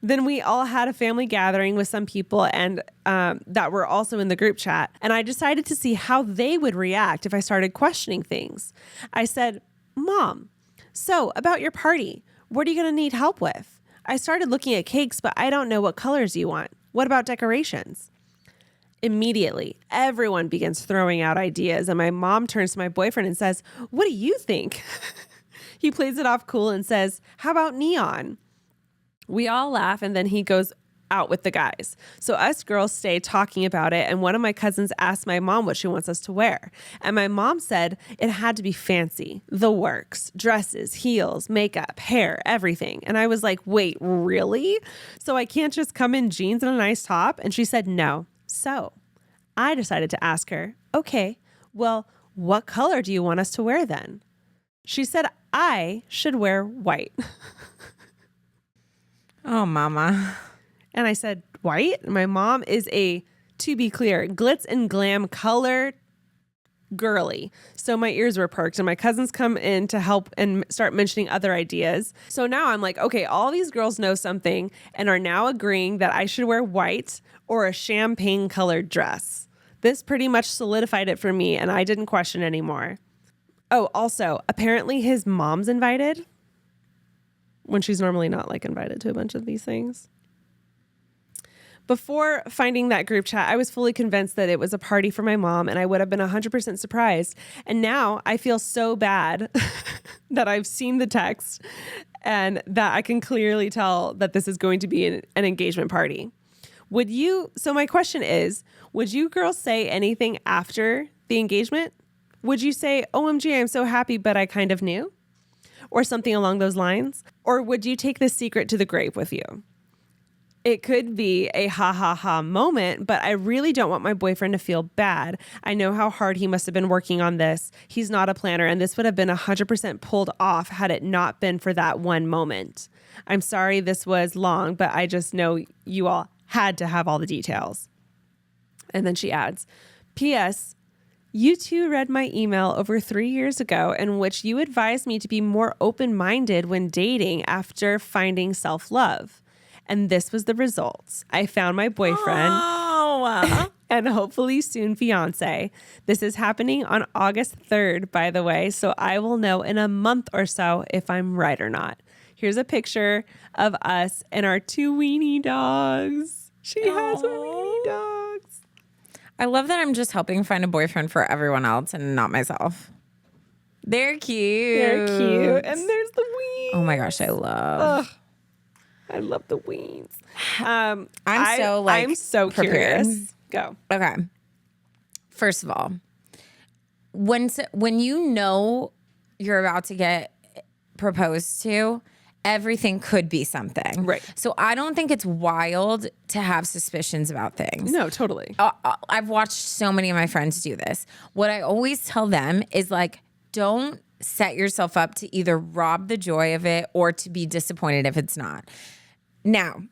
Then we all had a family gathering with some people and that were also in the group chat, and I decided to see how they would react if I started questioning things. I said, Mom, so about your party, what are you going to need help with? I started looking at cakes, but I don't know what colors you want. What about decorations? Immediately, everyone begins throwing out ideas, and my mom turns to my boyfriend and says, what do you think? He plays it off cool and says, how about neon? We all laugh, and then he goes out with the guys. So us girls stay talking about it, and one of my cousins asked my mom what she wants us to wear. And my mom said it had to be fancy, the works, dresses, heels, makeup, hair, everything. And I was like, wait, really? So I can't just come in jeans and a nice top? And she said, no. So I decided to ask her, okay, well, what color do you want us to wear then? She said I should wear white. Oh, mama. And I said, white? My mom is to be clear, glitz and glam color girly. So my ears were perked and my cousins come in to help and start mentioning other ideas. So now I'm like, okay, all these girls know something and are now agreeing that I should wear white or a champagne colored dress. This pretty much solidified it for me and I didn't question anymore. Oh, also, apparently his mom's invited when she's normally not like invited to a bunch of these things. Before finding that group chat, I was fully convinced that it was a party for my mom and I would have been 100% surprised. And now I feel so bad that I've seen the text and that I can clearly tell that this is going to be an engagement party. So my question is, would you girls say anything after the engagement? Would you say, OMG, I'm so happy, but I kind of knew? Or something along those lines? Or would you take this secret to the grave with you? It could be a ha ha ha moment, but I really don't want my boyfriend to feel bad. I know how hard he must have been working on this. He's not a planner, and this would have been 100% pulled off had it not been for that one moment. I'm sorry this was long, but I just know you all had to have all the details. And then she adds, P.S. You two read my email over 3 years ago in which you advised me to be more open-minded when dating after finding self-love. And this was the results. I found my boyfriend and hopefully soon fiance. This is happening on August 3rd, by the way, so I will know in a month or so if I'm right or not. Here's a picture of us and our 2 weenie dogs. She has weenie dogs. I love that I'm just helping find a boyfriend for everyone else and not myself. They're cute. They're cute. And there's the weens. Oh my gosh, I love. I love the weens. I'm so prepared. Curious. Go. Okay. First of all, when you know you're about to get proposed to, everything could be something. Right. So I don't think it's wild to have suspicions about things. No, totally. I've watched so many of my friends do this. What I always tell them is like, don't set yourself up to either rob the joy of it or to be disappointed if it's not. Now,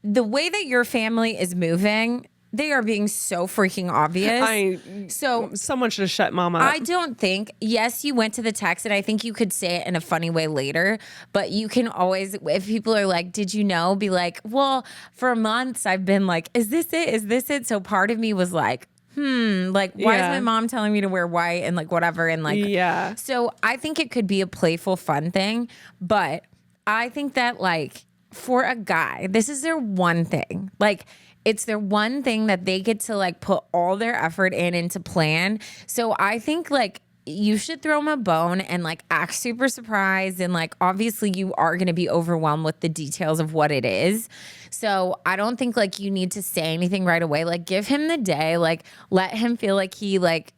the way that your family is moving, they are being so freaking obvious. So someone should have shut mom up. I don't think, yes, you went to the text and I think you could say it in a funny way later, but you can always, if people are like, did you know? Be like, well, for months I've been like, is this it? Is this it? So part of me was like, like, why is my mom telling me to wear white and like whatever? And like, so I think it could be a playful, fun thing, but I think that like for a guy, this is their one thing. Like, it's their one thing that they get to like put all their effort into plan. So I think like you should throw them a bone and like act super surprised. And like, obviously you are going to be overwhelmed with the details of what it is. So I don't think like you need to say anything right away. Like give him the day, like let him feel like he like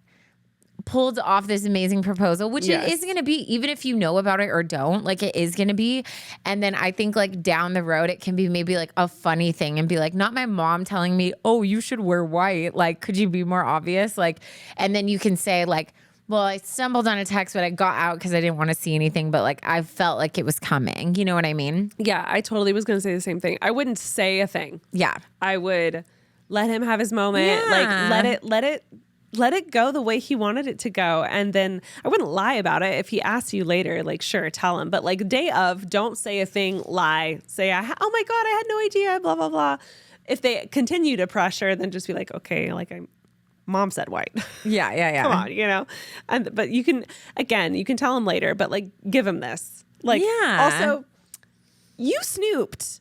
pulled off this amazing proposal, which it is going to be, even if you know about it or don't, like it is going to be. And then I think like down the road, it can be maybe like a funny thing and be like, not my mom telling me, oh, you should wear white. Like, could you be more obvious? Like, and then you can say like, well, I stumbled on a text, but I got out because I didn't want to see anything. But like, I felt like it was coming. You know what I mean? Yeah, I totally was going to say the same thing. I wouldn't say a thing. Yeah. I would let him have his moment. Yeah. Like let it go the way he wanted it to go. And then I wouldn't lie about it. If he asks you later, like, sure, tell him. But like day of, don't say a thing, lie. Say, oh my God, I had no idea, blah, blah, blah. If they continue to pressure, then just be like, okay, like mom said white. Yeah. Come on, you know? But you can tell him later, but like give him this. Like, also, you snooped.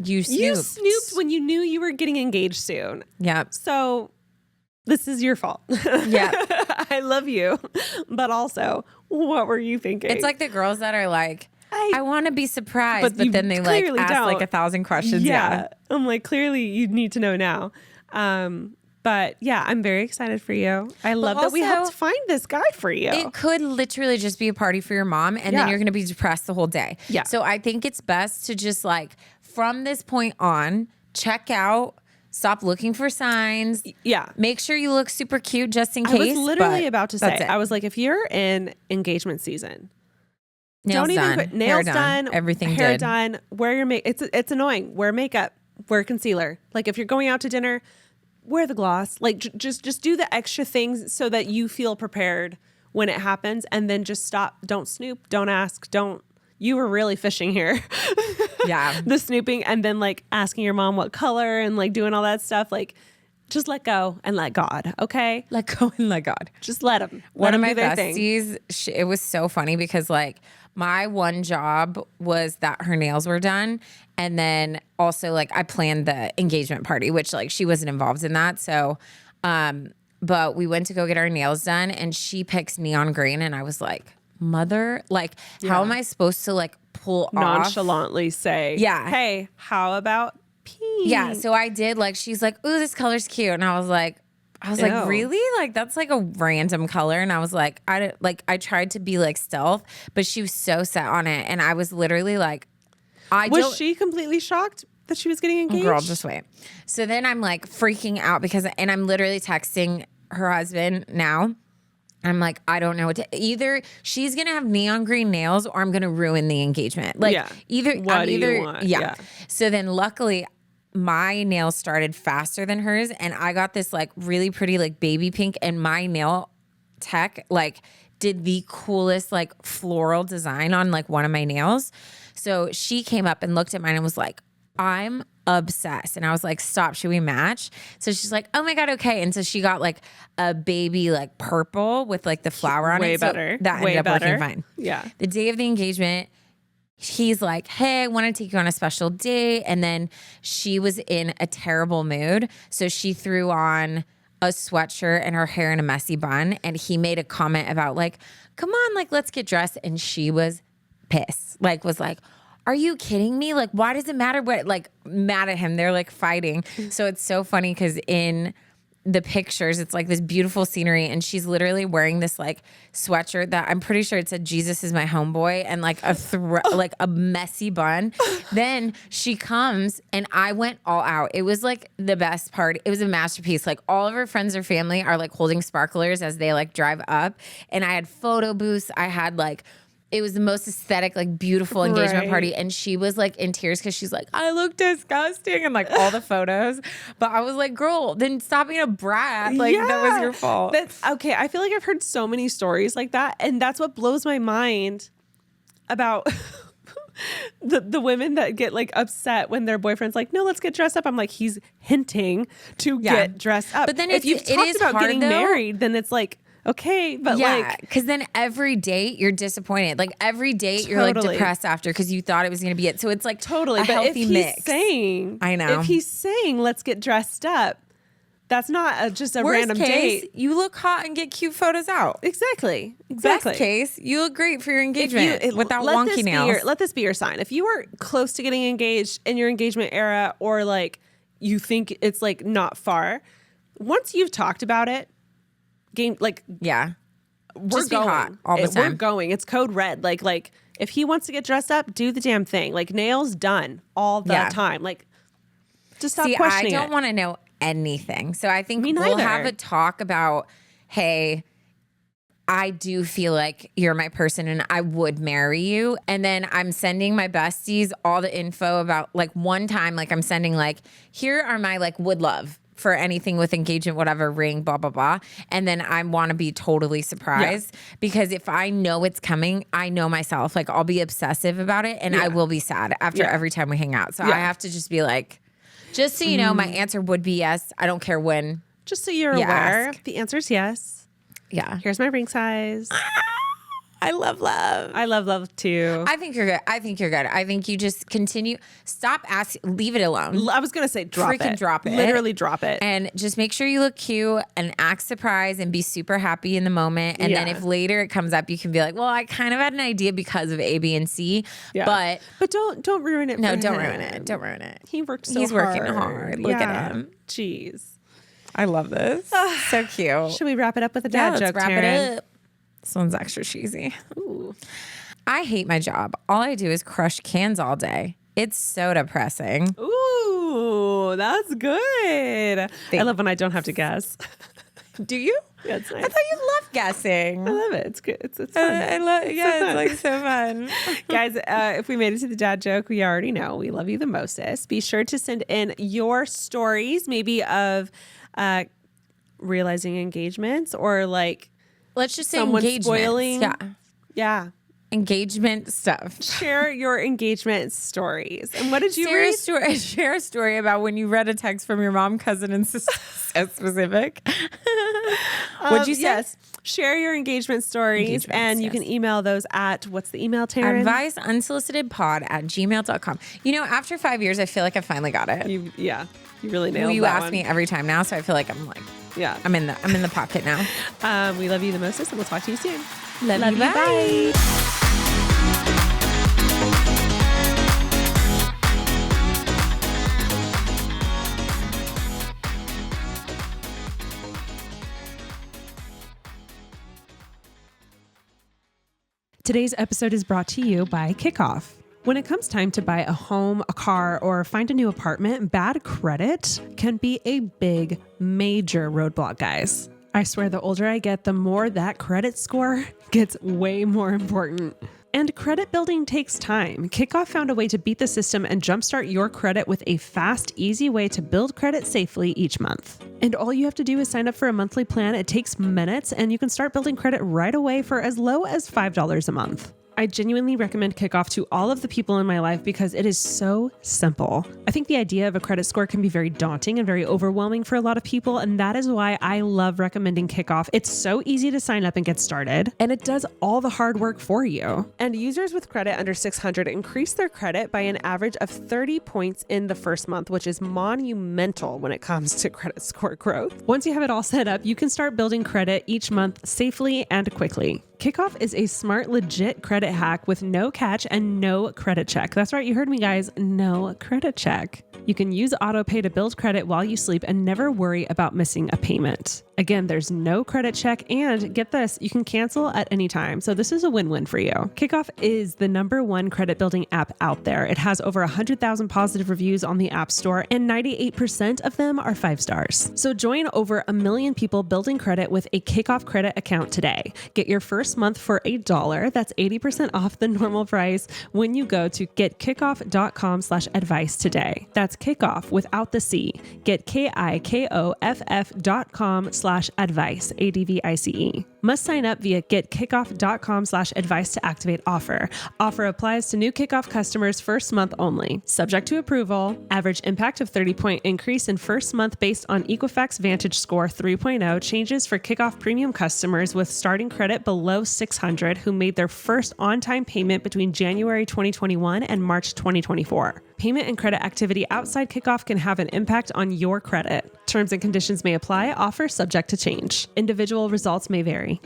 You snooped when you knew you were getting engaged soon. Yeah. So this is your fault. Yeah. I love you. But also, what were you thinking? It's like the girls that are like, I want to be surprised, but then they like ask don't. like 1,000 questions. Yeah. I'm like, clearly you need to know now. But yeah, I'm very excited for you. I love that we helped find this guy for you. It could literally just be a party for your mom, and then you're going to be depressed the whole day. Yeah. So I think it's best to just like, from this point on, check out. Stop looking for signs. Yeah. Make sure you look super cute just in case. I was literally about to say, I was like, if you're in engagement season, nails don't done, even quit. Nails done, everything hair did. done, wear your makeup. It's annoying. Wear makeup, wear concealer. Like if you're going out to dinner, wear the gloss. Like just do the extra things so that you feel prepared when it happens, and then just stop. Don't snoop. Don't ask. You were really fishing here. Yeah. The snooping and then like asking your mom what color and like doing all that stuff. Like just let go and let God. Okay. Let go and let God. Just let them. One of my besties, it was so funny because like my one job was that her nails were done. And then also like I planned the engagement party, which like she wasn't involved in that. So, but we went to go get our nails done and she picks neon green. And I was like, mother, like, how am I supposed to like pull nonchalantly say, hey, how about pink? Yeah. So I did, like, she's like, ooh, this color's cute. And I was like, really? Like, that's like a random color. And I was like, I tried to be like stealth, but she was so set on it. And I was literally like, was she completely shocked that she was getting engaged? Girl, just wait. So then I'm like freaking out and I'm literally texting her husband now. I'm like, I don't know what to, either she's going to have neon green nails or I'm going to ruin the engagement. Like either, what do you want? Yeah. So then luckily my nails started faster than hers. And I got this like really pretty, like baby pink, and my nail tech like did the coolest like floral design on like one of my nails. So she came up and looked at mine and was like, I'm obsessed. And I was like, stop, should we match? So she's like, oh my God, okay. And so she got like a baby like purple with like the flower on it. Way better. So that ended up working fine. Yeah. The day of the engagement, he's like, hey, I want to take you on a special date. And then she was in a terrible mood. So she threw on a sweatshirt and her hair in a messy bun. And he made a comment about like, come on, like, let's get dressed. And she was pissed, like, was like, are you kidding me? Like, why does it matter what, like, mad at him? They're like fighting. So it's so funny because in the pictures, it's like this beautiful scenery, and she's literally wearing this like sweatshirt that I'm pretty sure it said Jesus is my homeboy, and like like a messy bun. Then she comes, and I went all out. It was like the best part. It was a masterpiece. Like all of her friends or family are like holding sparklers as they like drive up, and I had photo booths. I had like, it was the most aesthetic, like beautiful engagement party. And she was like in tears because she's like, I look disgusting, and like all the photos. But I was like, girl, then stop being a brat. Like that was your fault. That's okay. I feel like I've heard so many stories like that. And that's what blows my mind about the women that get like upset when their boyfriend's like, no, let's get dressed up. I'm like, he's hinting to get dressed up. But then if you've talked about hard, getting married, then it's like, okay, but like, because then every date you're disappointed. Like every date you're like depressed after because you thought it was going to be it. So it's like a healthy mix. I know. If he's saying let's get dressed up, that's not just a random date. You look hot and get cute photos out. Exactly. Best case, you look great for your engagement without wonky nails. Let this be your sign. If you are close to getting engaged in your engagement era, or like you think it's like not far, once you've talked about it, we're just going hot all the time. We're going. It's code red. Like if he wants to get dressed up, do the damn thing. Like nails done all the time. Like just stop questioning it. I don't want to know anything. So I think we'll have a talk about, hey, I do feel like you're my person and I would marry you. And then I'm sending my besties all the info about like one time, like I'm sending like, here are my like would love for anything with engagement, whatever, ring, blah, blah, blah. And then I want to be totally surprised because if I know it's coming, I know myself, like I'll be obsessive about it and I will be sad after every time we hang out. So I have to just be like, just so you know, my answer would be yes. I don't care when. Just so you're aware, the answer is yes. Yeah. Here's my ring size. I love love. I love love too. I think you're good. I think you just continue. Stop asking. Leave it alone. I was going to say drop it. Freaking drop it. Literally drop it. And just make sure you look cute and act surprised and be super happy in the moment. And then if later it comes up, you can be like, well, I kind of had an idea because of A, B, and C. Yeah. But don't ruin it. No, don't ruin it. Don't ruin it. He worked so He's hard. working hard. Look at him. Jeez. I love this. So cute. Should we wrap it up with a dad joke, let's wrap Taryn? it up. This one's extra cheesy. Ooh. I hate my job. All I do is crush cans all day. It's so depressing. Ooh, that's good. I love when I don't have to guess. Do you? Yeah, it's nice. I thought you loved guessing. I love it. It's good. It's fun. I love it. Yeah, it's like so fun. Guys, if we made it to the dad joke, we already know we love you the mostest. Be sure to send in your stories, maybe of realizing engagements or like, let's just say someone engagement. spoiling. Yeah. Engagement stuff. Share your engagement stories. And what did you read? Share a story about when you read a text from your mom, cousin, and sister. So specific. What'd you say? Yes. Share your engagement stories. And you can email those at, what's the email, Taryn? adviceunsolicitedpod@gmail.com. You know, after 5 years, I feel like I finally got it. You really nailed You that ask one. me every time now, so I feel like I'm like, yeah, I'm in the pocket now. We love you the mostest, and we'll talk to you soon. Love you. Bye. Today's episode is brought to you by Kickoff. When it comes time to buy a home, a car, or find a new apartment, bad credit can be a big, major roadblock, guys. I swear the older I get, the more that credit score gets way more important. And credit building takes time. Kickoff found a way to beat the system and jumpstart your credit with a fast, easy way to build credit safely each month. And all you have to do is sign up for a monthly plan. It takes minutes, and you can start building credit right away for as low as $5 a month. I genuinely recommend Kickoff to all of the people in my life because it is so simple. I think the idea of a credit score can be very daunting and very overwhelming for a lot of people, and that is why I love recommending Kickoff. It's so easy to sign up and get started, and it does all the hard work for you. And users with credit under 600 increase their credit by an average of 30 points in the first month, which is monumental when it comes to credit score growth. Once you have it all set up, you can start building credit each month safely and quickly. Kickoff is a smart, legit credit hack with no catch and no credit check. That's right, you heard me, guys. No credit check. You can use AutoPay to build credit while you sleep and never worry about missing a payment. Again, there's no credit check, and get this, you can cancel at any time. So this is a win-win for you. Kickoff is the #1 credit building app out there. It has over 100,000 positive reviews on the App Store, and 98% of them are 5 stars. So join over 1 million people building credit with a Kickoff credit account today. Get your first month for $1. That's 80% off the normal price when you go to getkickoff.com/advice today. That's Kickoff without the C. Get KIKOFF.com/advice, ADVICE. Must sign up via getkickoff.com/advice to activate offer. Offer applies to new Kickoff customers first month only. Subject to approval. Average impact of 30-point increase in first month based on Equifax Vantage Score 3.0. Changes for Kickoff premium customers with starting credit below 600 who made their first on-time payment between January 2021 and March 2024. Payment and credit activity outside Kickoff can have an impact on your credit. Terms and conditions may apply. Offer subject to change. Individual results may vary.